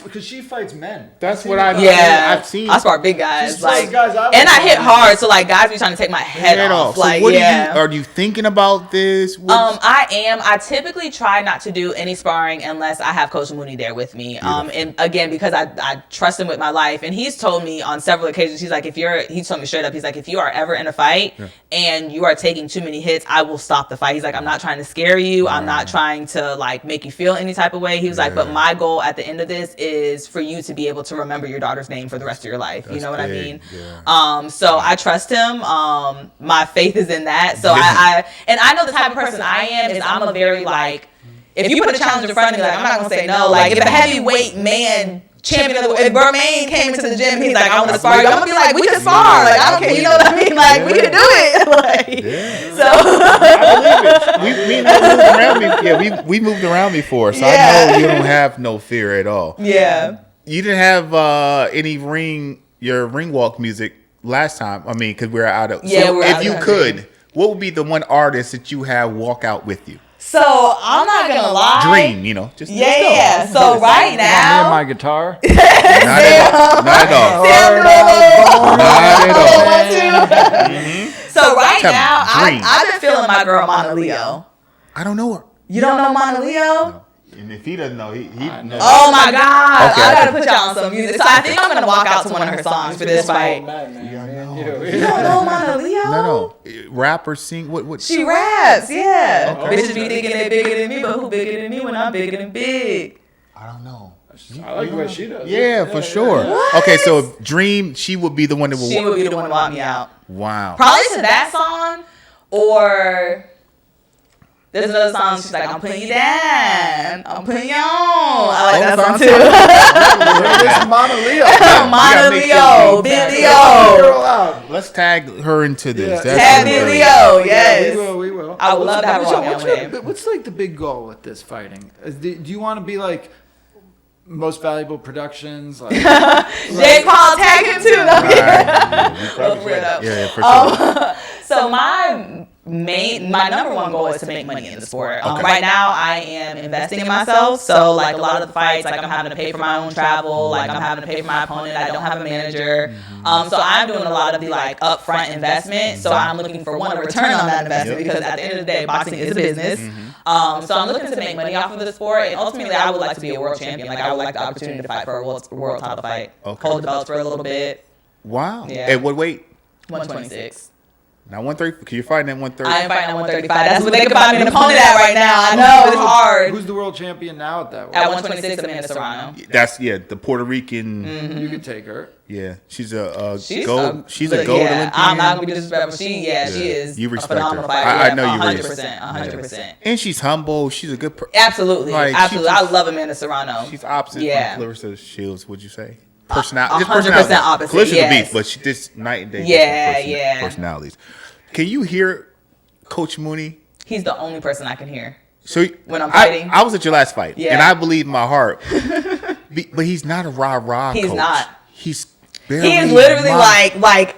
because she fights men.
That's what I've seen.
I spar big guys, like,
guys
and I hit hard, so like guys be trying to take my head off. Like,
so are you thinking about this?
I am. I typically try not to do any sparring unless I have Coach Mooney there with me. And again, because I trust him with my life, and he's told me on several occasions, he's like, he told me straight up, he's like, if you are ever in a fight and you are taking too many hits, I will stop the fight. He's like, I'm not trying to scare you. I'm not trying to like make you feel any type of way. He was like, but my goal at the end of this is for you to be able to remember your daughter's name for the rest of your life. You know what I mean? So I trust him. My faith is in that. So I know the type of person I am is I'm a very like, if you put a challenge in front of me, like I'm not gonna say no. Like if a heavyweight man champion of the world, if Bermain came into the gym, he's like, I want to spar you, I'm gonna be like, we can spar. Like I don't care, you know what I mean? Like we can do it. Like so.
I believe it. We moved around before, so I know you don't have no fear at all.
Yeah.
You didn't have any your ring walk music last time. I mean, because we're out of.
Yeah,
so if you could, what would be the one artist that you have walk out with you?
So I'm not gonna lie.
Dream, you know, just
yeah. So right now,
me and my guitar.
Not at all. Not at all.
So right now, I've been feeling my girl Mana Leo.
I don't know her.
You don't know Mana Leo?
No. And if he doesn't know, he knows.
Oh my God! Okay, I gotta put y'all on some music. So I think I'm gonna walk out to one of her songs for this fight. You don't know Mana Leo?
No. Rap or sing? What?
She raps, yeah. Okay. Bitches be thinking they bigger than me, but who bigger than me when I'm bigger than big?
I don't know.
I like the way she does.
Yeah, for sure.
What?
Okay, so if Dream, she would be the one that would.
She would be the one to walk me out.
Wow.
Probably to that song, or. There's another song, she's like, I'm putting you down. I'm putting you on. I like that song too.
This is Mana Leo.
Mana Leo. Big Leo.
Let's tag her into this.
Yeah. Tag Big Leo, yes.
Yeah, we will.
I would love to have her walk down with me.
What's like the big goal with this fighting? Do you want to be like most valuable productions? Like,
Jake Paul tag him too.
Yeah, for sure.
So my number one goal is to make money in the sport. Right now, I am investing in myself. So, like a lot of the fights, like I'm having to pay for my own travel. Like I'm having to pay for my opponent. I don't have a manager. So I'm doing a lot of the like upfront investment. So I'm looking for a return on that investment because at the end of the day, boxing is a business. So I'm looking to make money off of the sport, and ultimately, I would like to be a world champion. Like I would like the opportunity to fight for a world title fight, hold the belts for a little bit.
Wow.
Yeah.
At what weight?
126.
Now 130, because you're fighting at 130.
I am fighting at 135. That's what they can find me an opponent at right now. I know, it's hard.
Who's the world champion now at that weight?
At 126, Amanda Serrano.
That's, the Puerto Rican.
Mm-hmm.
You could take her.
Yeah, she's a gold
Olympian.
Olympian.
I'm not going to be disrespectful. She is
you respect
a phenomenal
her.
fighter.
I know you
100%.
And she's humble. She's a good person.
Absolutely. I love Amanda Serrano.
She's opposite from Clarissa Shields, would you say?
100%
personality.
opposite.
Clarissa's
yes.
a beast, but she just night and day. Personalities. Can you hear Coach Mooney?
He's the only person I can hear.
So
when I'm fighting,
I was at your last fight, and I believe in my heart. But he's not a rah-rah coach.
He's not.
He's
he is literally like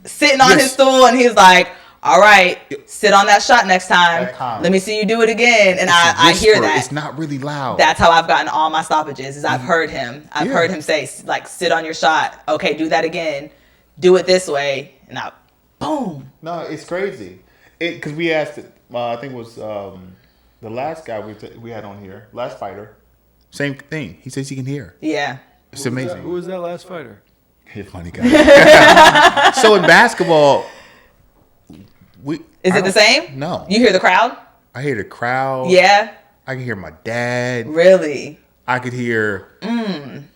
sitting on his stool, and he's like, "All right, sit on that shot next time. Let me see you do it again." And I hear that.
It's not really loud.
That's how I've gotten all my stoppages. Is I've heard him. I've heard him say, like, sit on your shot. Okay, do that again. Do it this way. And I, boom.
No, it's crazy. Because we asked, I think it was the last guy we had on here, last fighter. Same thing. He says he can hear.
Yeah.
It's amazing.
Who was that last fighter?
He's a funny guy. So in basketball,
Is it the same?
No.
You hear the crowd?
I hear the crowd.
Yeah.
I can hear my dad.
Really?
I could hear.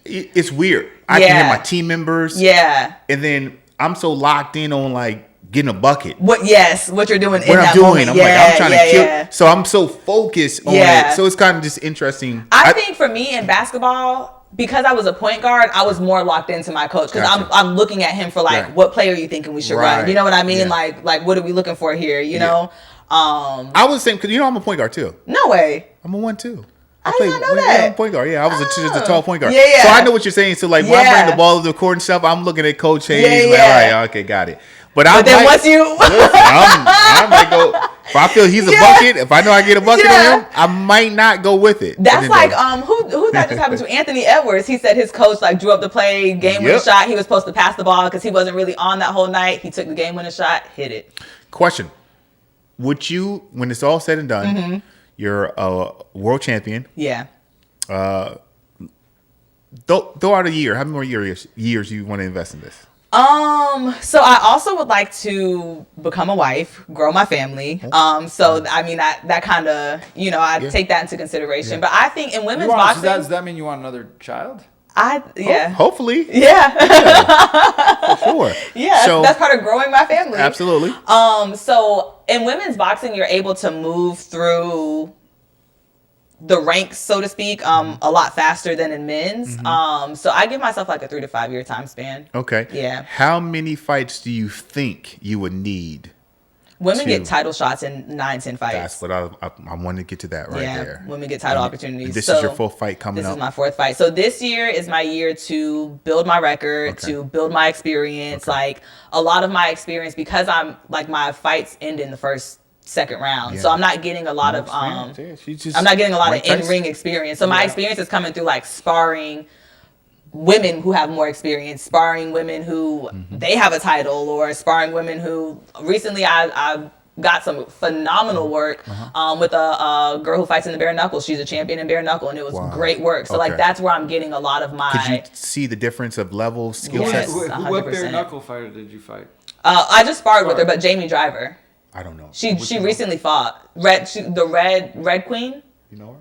It's weird. I can hear my team members.
Yeah.
And then I'm so locked in on like getting a bucket.
What you're doing in that
I'm doing.
moment.
I'm I'm trying to kill. So I'm so focused on it. So it's kind of just interesting.
I think for me in basketball, because I was a point guard, I was more locked into my coach because I'm looking at him for like, what play are you thinking we should run? You know what I mean? Like what are we looking for here? You know. I
was the same because I'm a point guard too.
No way.
I'm a 1-2.
I did not know that.
I'm a point guard. Yeah, I was just a tall point guard.
Yeah.
So I know what you're saying. So like when I bring the ball to the court and stuff, I'm looking at Coach Hayes. Like, all right, okay, got it. But then
once you,
I might go. If I feel he's a bucket, if I know I get a bucket on him, I might not go with it.
That's like who that just happened to? Anthony Edwards. He said his coach like drew up the play, game winning shot. He was supposed to pass the ball because he wasn't really on that whole night. He took the game winning shot, hit it.
Question: would you, when it's all said and done, you're a world champion?
Yeah.
Throw out a year. How many more years you want to invest in this?
So I also would like to become a wife, grow my family. So I mean that kind of, I take that into consideration. But I think in women's boxing,
does that mean you want another child?
Hopefully.
Yeah.
For sure.
Yeah. So that's part of growing my family.
Absolutely.
So in women's boxing, you're able to move through the ranks, so to speak, a lot faster than in men's. So I give myself like a 3 to 5 year time span.
Okay.
Yeah.
How many fights do you think you would need?
Women get title shots in 9-10 fights.
That's what I want to get to that there.
Women get title opportunities.
This is your fourth fight coming up?
This is my fourth fight. So this year is my year to build my record, to build my experience. Like a lot of my experience, because I'm like my fights end in the second round. So I'm not getting a lot of I'm not getting a lot of in-ring experience. So my experience is coming through like sparring women who have more experience, sparring women who they have a title, or sparring women who recently I got some phenomenal work with a girl who fights in the bare knuckle. She's a champion in bare knuckle, and it was great work. So like that's where I'm getting a lot of my.
Could you see the difference of levels, skill sets?
What bare knuckle fighter did you fight?
I just sparred with her, but Jamie Driver.
I don't know.
She recently fought the Red Queen.
You know her?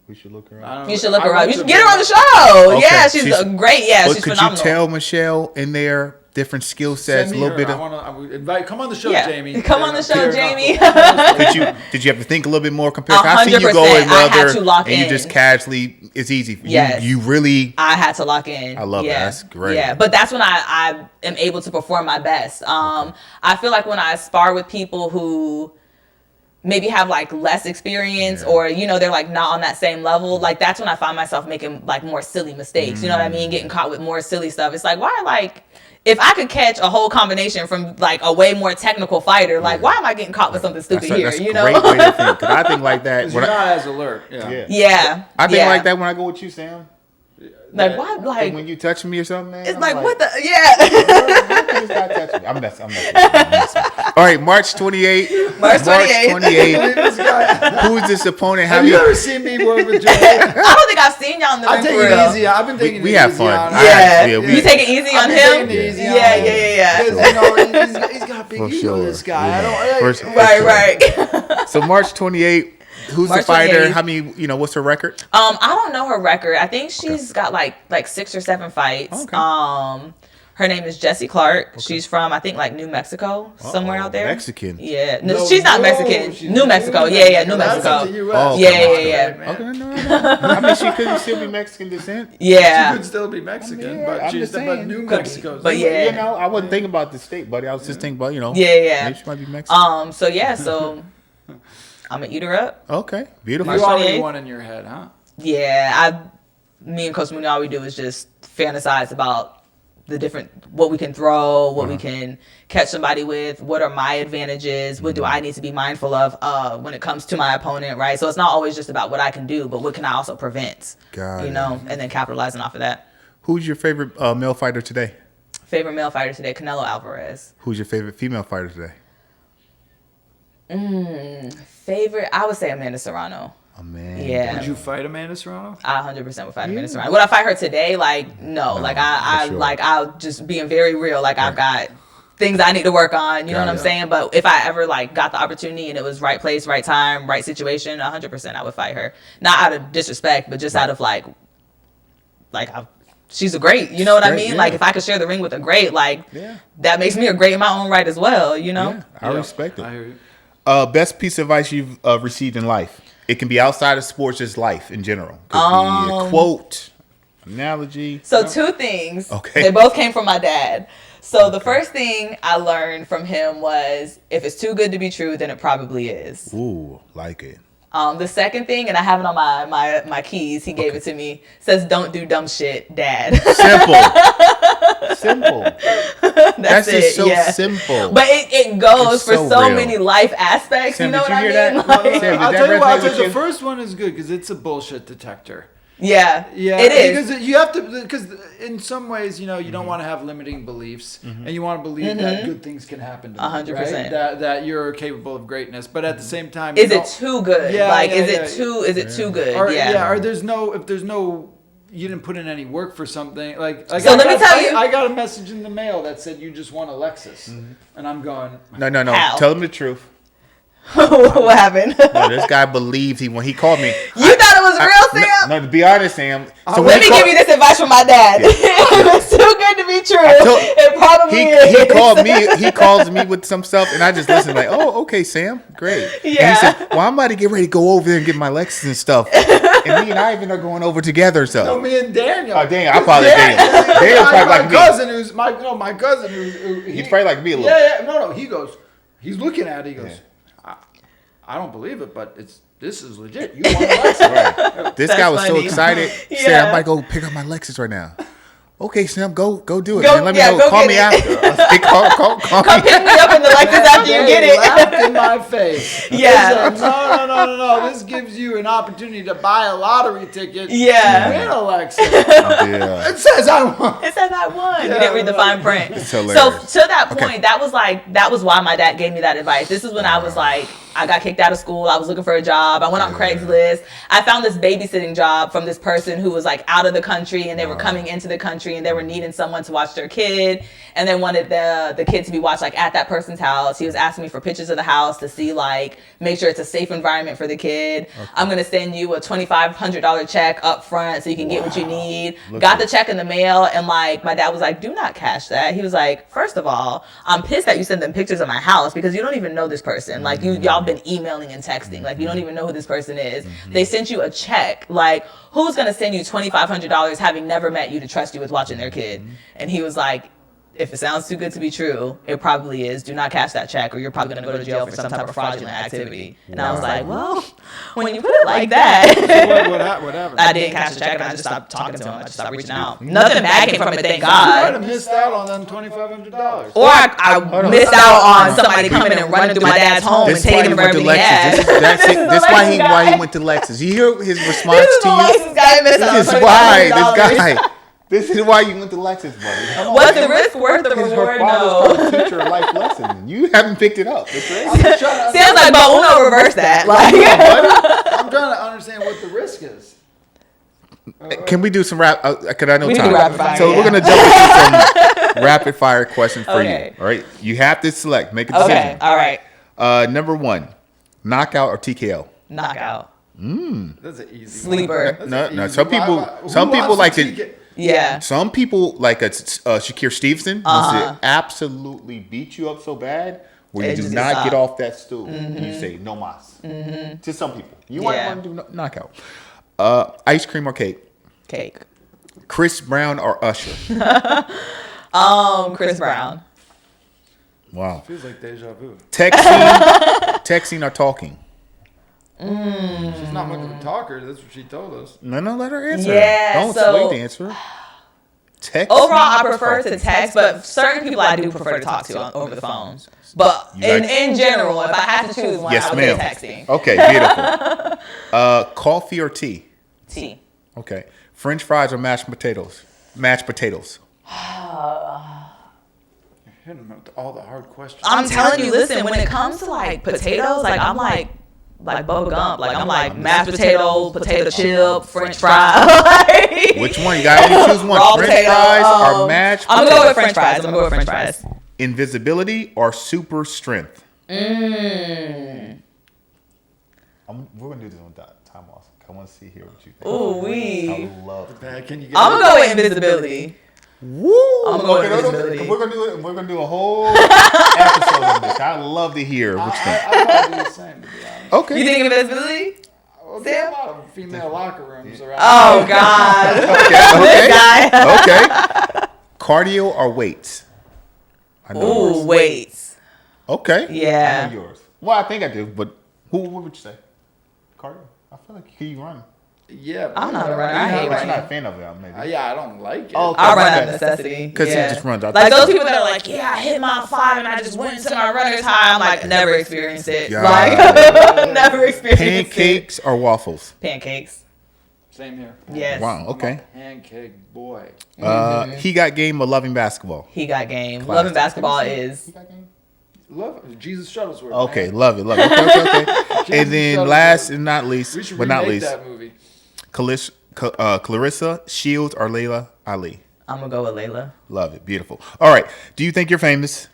We should look her up.
You should look her up. You should get her on the show. Okay. Yeah, she's great. Yeah, she's phenomenal.
Could you tell Michelle in there different skill sets, a little bit of?
Come on the show, Jamie.
Come on the show, Jamie.
Did you have to think a little bit more compared? 100%.
I see you go in I had to lock in.
You just casually. It's easy.
Yes.
You really.
I had to lock in.
I love that. That's great.
Yeah, but that's when I am able to perform my best. I feel like when I spar with people who maybe have like less experience or they're like not on that same level, like that's when I find myself making like more silly mistakes. You know what I mean? Getting caught with more silly stuff. It's like, why, like, if I could catch a whole combination from like a way more technical fighter, like why am I getting caught with something stupid here?
That's a great way to think. Cause I think like that.
You're not as alert.
Yeah.
I think like that when I go with you, Sam.
Like what? Like
when you touch me or something, man.
It's like what the
I'm messing. All right, March 28th.
March 28th.
Who's this opponent?
Have you ever seen me work with Joe?
I don't think I've seen y'all in the ring.
I take it easy. I've been taking it easy.
We have fun.
You take it easy on him? Yeah.
Because, he's got a big ego, this guy.
Right.
So March 28th. Who's the fighter? 28th. How many? What's her record?
I don't know her record. I think she's got like 6 or 7 fights. Okay. Her name is Jessie Clark. Okay. She's from, I think, like New Mexico, somewhere out there.
Mexican.
Yeah. No, she's not Mexican. She's New Mexico. Yeah, New Mexico. Yeah.
Okay, no. I mean, she could still be Mexican descent.
Yeah.
She could still be Mexican, but New Mexico.
But yeah.
I wasn't thinking about the state, buddy. I was just thinking about,
Yeah.
Maybe she might be Mexican.
So I'm going to eat her up.
Okay. Beautiful.
You already one in your head, huh?
Yeah. Me and Coach Mooney, all we do is just fantasize about the different, what we can throw, what we can catch somebody with, what are my advantages, what do I need to be mindful of when it comes to my opponent, right? So it's not always just about what I can do, but what can I also prevent, and then capitalizing off of that.
Who's your favorite male fighter today?
Favorite male fighter today, Canelo Alvarez.
Who's your favorite female fighter today?
Favorite, I would say Amanda Serrano.
Amanda.
Yeah.
Would you fight Amanda Serrano?
I 100% would fight Amanda Serrano. Would I fight her today? Like, no. Like, I'll just being very real. Like, I've got things I need to work on. You know what I'm saying? But if I ever, got the opportunity and it was right place, right time, right situation, 100% I would fight her. Not out of disrespect, but just out of, she's a great. You know what I mean? Yeah. Like, if I could share the ring with a great, that makes me a great in my own right as well, Yeah,
I respect it.
I hear you.
Best piece of advice you've received in life? It can be outside of sports, just life in general. Could be a quote, analogy.
So 2 things.
Okay.
They both came from my dad. So the first thing I learned from him was, if it's too good to be true, then it probably is.
Ooh, like it.
The second thing, and I have it on my keys, he gave it to me, says, "Don't do dumb shit, Dad."
Simple. That's just so simple.
But it goes for so many life aspects.
Sam,
you know what I mean?
Sam,
I'll tell you what. The first one is good because it's a bullshit detector.
Yeah, it is.
Because you have to, because in some ways, you don't want to have limiting beliefs, and you want to believe that good things can happen to you, 100%. Right? That you're capable of greatness, but at the same time,
is it too good?
Yeah,
is it too good?
Or, or there's no. You didn't put in any work for something. So
let me tell you.
I got a message in the mail that said you just won a Lexus, and I'm going.
No.
How?
Tell him the truth.
What happened?
No, this guy believed when he called me.
You thought it was real, Sam?
No, to be honest, Sam.
So let me give you this advice from my dad. It's too good to be true. It probably is.
He called me. He calls me with some stuff, and I just listen like, "Oh, okay, Sam, great."
Yeah.
And he said, "Well, I'm about to get ready to go over there and get my Lexus and stuff." And me and Ivan are going over together. So.
No, me and Daniel.
Oh, Daniel, I probably Daniel. Daniel's probably like me.
My cousin who's
he's probably like me a little.
Yeah. No. He goes. He's looking at it. He goes. Yeah. I don't believe it, but this is legit. You want a Lexus,
right? This guy was so excited. He said, "I might go pick up my Lexus right now." Okay, Sam, go do it. Man. Let me know. Call me after.
Come pick me up in the Lexus after you get it.
Laughed in my face.
Yeah.
No. This gives you an opportunity to buy a lottery ticket.
Yeah.
To win a Lexus. Yeah. It says I won.
Yeah, you didn't read the fine print.
It's hilarious.
So to that point, that was why my dad gave me that advice. This is when I was like, I got kicked out of school. I was looking for a job. I went on Craigslist. I found this babysitting job from this person who was out of the country, and they were coming into the country, and they were needing someone to watch their kid, and they wanted the kid to be watched at that person's house. He was asking me for pictures of the house to see make sure it's a safe environment for the kid. Okay. I'm gonna send you a $2,500 check up front so you can get what you need. Got the check in the mail, and my dad was like, "Do not cash that." He was like, "First of all, I'm pissed that you sent them pictures of my house because you don't even know this person. Y'all been emailing and texting. You don't even know who this person is. They sent you a check. Who's gonna send you $2,500 having never met you to trust you with watching their kid?" And he was like, "If it sounds too good to be true, it probably is. Do not cash that check, or you're probably going to go to jail for some type of fraudulent activity." And I was like, well, when you put it like that.
So what happened?
I didn't cash the check, and I just stopped talking to him. I just stopped reaching out. Nothing bad came from it, thank God.
You might have missed out on them $2,500.
Or I missed out on somebody coming and running through my dad's home and taking him for everything he had.
That's why he went to Lexus. You hear his response to you?
This is why
this guy. This is why you went to Lexus, buddy. Come on,
What's the risk worth the
Because
reward?
her father's
No.
trying to teach her a life lesson, and you haven't picked it up. That's right.
Sounds like, but Uno reverse that. Like,
I'm trying to understand what the risk is.
Can we do some rap? Cause I know
We
time.
can do rapid fire,
So
yeah.
we're gonna jump into some rapid fire questions for
Okay.
you. All right, you have to select. Make a decision.
okay, all right.
Number 1, knockout or TKO?
Knockout.
That's an easy
Sleeper.
One.
No,
That's an
no.
easy
Some
one.
people,
Who
some people
wants
like
to
to.
TK?
Yeah.
Some people like a Shakir Stevenson wants to absolutely beat you up so bad where you
It
do
just
not
stop.
get off that stool and you say no mas. To some people, you might
Yeah.
want to do knockout. Ice cream or cake?
Cake.
Chris Brown or Usher?
Chris Brown.
Wow.
Feels like deja vu.
Texting or talking?
She's not much of a talker. That's what she told us.
No, let her answer.
Yeah,
Don't
so-
wait to answer. Text.
Overall, I prefer to text, but certain people I do prefer to talk to over the phone. But
You like-
in general, if I have to choose one,
Yes,
I would
ma'am.
say texting.
Okay, beautiful. Coffee or tea?
T.
Okay. French fries or mashed potatoes? Mashed potatoes.
You're hitting them with all the hard questions.
I'm telling you, listen, when it comes to like potatoes, like I'm like Bubba Gump. Like I'm like mashed potato, potato chip, French fry. Like,
Which one? You gotta only choose one.
raw
French
potato,
fries or mashed
I'm
potatoes?
gonna go with French fries. I'm gonna go with French fries.
Invisibility or super strength?
Mm.
We're gonna do this one time off. I want to see here what you think.
Ooh wee.
I love it.
Bad, can you get
I'm gonna go with invisibility.
Woo!
I'm gonna go with invisibility.
We're gonna do a whole episode on this. I love to hear what you think.
I probably do the same, to be honest.
Okay.
You think invisibility?
Well, there's a lot of female locker rooms around.
Oh God.
Okay.
This guy.
Okay. Cardio or weights? I know yours.
Ooh, weights.
Okay.
Yeah.
I know yours. Well, I think I do, but what would you say? Cardio. I feel like you run.
Yeah.
I'm not a runner. I hate
But you're not a
running.
fan of it, maybe.
Yeah, I don't like it.
Oh, okay.
I run out of necessity.
Because
yeah.
he just runs out.
Like those people that are like, yeah, I hit mile 5 and I just went into my runner's high. I'm like, never experienced it.
Yeah.
Like, never experienced
Pancakes or waffles?
it. Pancakes.
Same here.
Yes.
Wow. Okay.
Pancake boy.
He got game of loving basketball.
He got game.
Classic.
Loving basketball is.
He got game.
Love it. Jesus Shuttlesworth.
Okay,
man.
love it. Okay. And then
Jesus
last
Shuttlesworth.
and not
We
least,
should
but not
remake
least,
that movie.
Clarissa Shields or Layla Ali.
I'm gonna go with Layla.
Love it. Beautiful. All right. Do you think you're famous?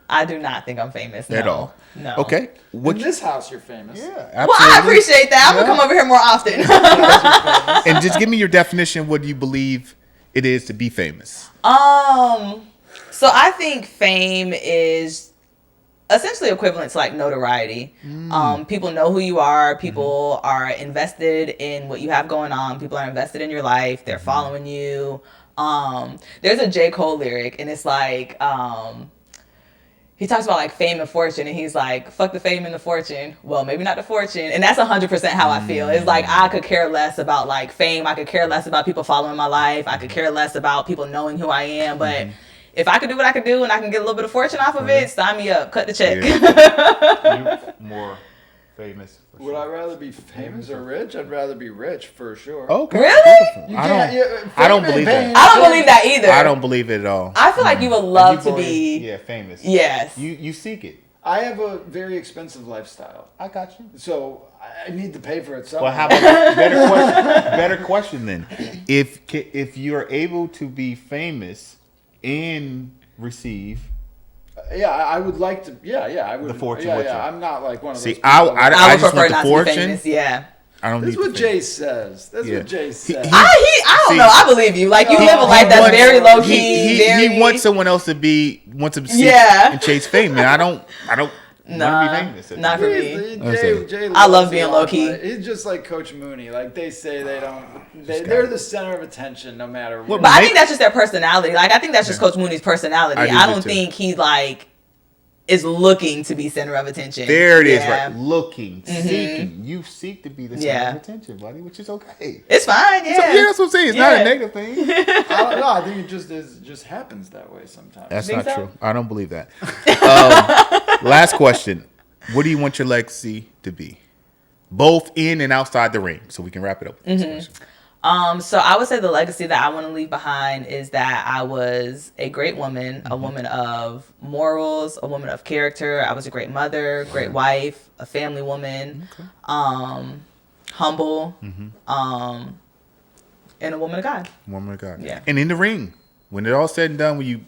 I do not think I'm famous. No.
At all?
No.
Okay.
In this house, you're famous.
Yeah,
Well, I
absolutely.
appreciate that. I'm gonna come over here more often.
And just give me your definition. What do you believe it is to be famous?
So I think fame is essentially equivalent to like notoriety. People know who you are. People are invested in what you have going on. People are invested in your life. They're following you. There's a J. Cole lyric, and it's like he talks about like fame and fortune, and he's like, fuck the fame and the fortune. Well, maybe not the fortune. And that's 100% how I feel. It's like I could care less about like fame. I could care less about people following my life. I could care less about people knowing who I am. But if I could do what I could do and I can get a little bit of fortune off of it, sign me up. Cut the check.
You're more famous. For
Would I rather be famous or rich? I'd rather be rich for sure.
Okay.
Really?
You
I
can't-
don't.
fame
I don't
and
believe
fame-
that.
I don't believe that either.
I don't believe it at all.
I feel like you would love to be.
Yeah, famous.
Yes.
You seek it.
I have a very expensive lifestyle,
I got you.
so I need to pay for it somehow.
Well, how about better question? Better question then. If you're able to be famous and receive,
Yeah, I would like to. Yeah, I would.
The fortune
Yeah,
with you.
I'm not like one of
see,
those.
I
people
would
I would
just
prefer
want
not
the
to be
fortune.
famous. Yeah.
I don't
That's
need
what
the
Jay
fame.
says. That's
Yeah.
what Jay says.
I don't know. I believe you. Like you live a life that's very low key.
He wants someone else to be seek
Yeah.
and chase fame, and I don't want
Nah,
to be famous.
not for
Jay,
me.
Jay
I love
loves
being
the
low-key.
limelight. He's just like Coach Mooney. Like they say, they're the center of attention no matter what.
But I think that's just their personality. Like I think that's just Coach Mooney's personality.
I
I
do
don't
too.
think he like is looking to be center of attention.
There it is,
Yeah.
right? Looking, seeking. You seek to be the center
Yeah.
of attention, buddy, which is okay.
It's fine. Yeah.
So, yeah, that's what I'm saying. It's not
Yeah.
a negative thing.
I don't know. I think it just happens that way sometimes.
That's
Think
not
so?
true. I don't believe that. Last question. What do you want your legacy to be? Both in and outside the ring, so we can wrap it up with this question.
So I would say the legacy that I want to leave behind is that I was a great woman, a woman of morals, a woman of character. I was a great mother, great wife, a family woman, humble, and a woman of God.
Woman of God.
Yeah.
And in the ring, when it all said and done, when you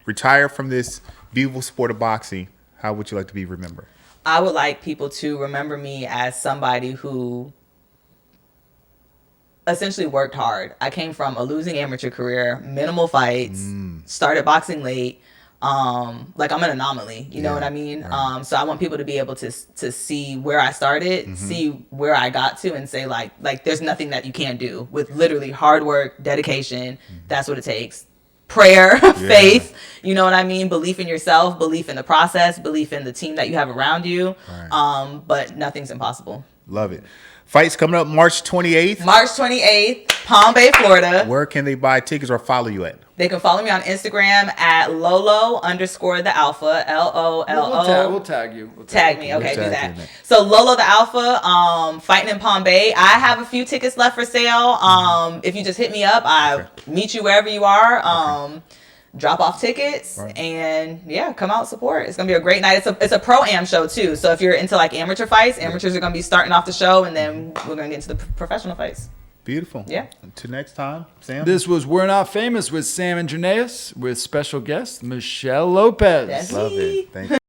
retire from this beautiful sport of boxing, how would you like to be remembered?
I would like people to remember me as somebody who essentially worked hard. I came from a losing amateur career, minimal fights, started boxing late. Like I'm an anomaly, you know what I mean? Right. So I want people to be able to see where I started, see where I got to, and say like there's nothing that you can't do with literally hard work, dedication. That's what it takes. Prayer, faith, you know what I mean? Belief in yourself, belief in the process, belief in the team that you have around you. Right. But nothing's impossible.
Love it. Fights coming up March 28th.
March 28th, Palm Bay, Florida.
Where can they buy tickets or follow you at?
They can follow me on Instagram at Lolo_the_alpha, LOLO.
We'll tag you.
Tag me. Okay, do that. So Lolo the Alpha, fighting in Palm Bay. I have a few tickets left for sale. If you just hit me up, I meet you wherever you are. Drop off tickets and come out, support. It's gonna be a great night. It's a pro-am show too. So if you're into like amateur fights, amateurs are gonna be starting off the show, and then we're gonna get into the professional fights.
Beautiful.
Yeah.
Until next time, Sam.
This was We're Not Famous with Sam Jernavis with special guest Michelle Lopez.
That's
Love
me.
it. Thank you.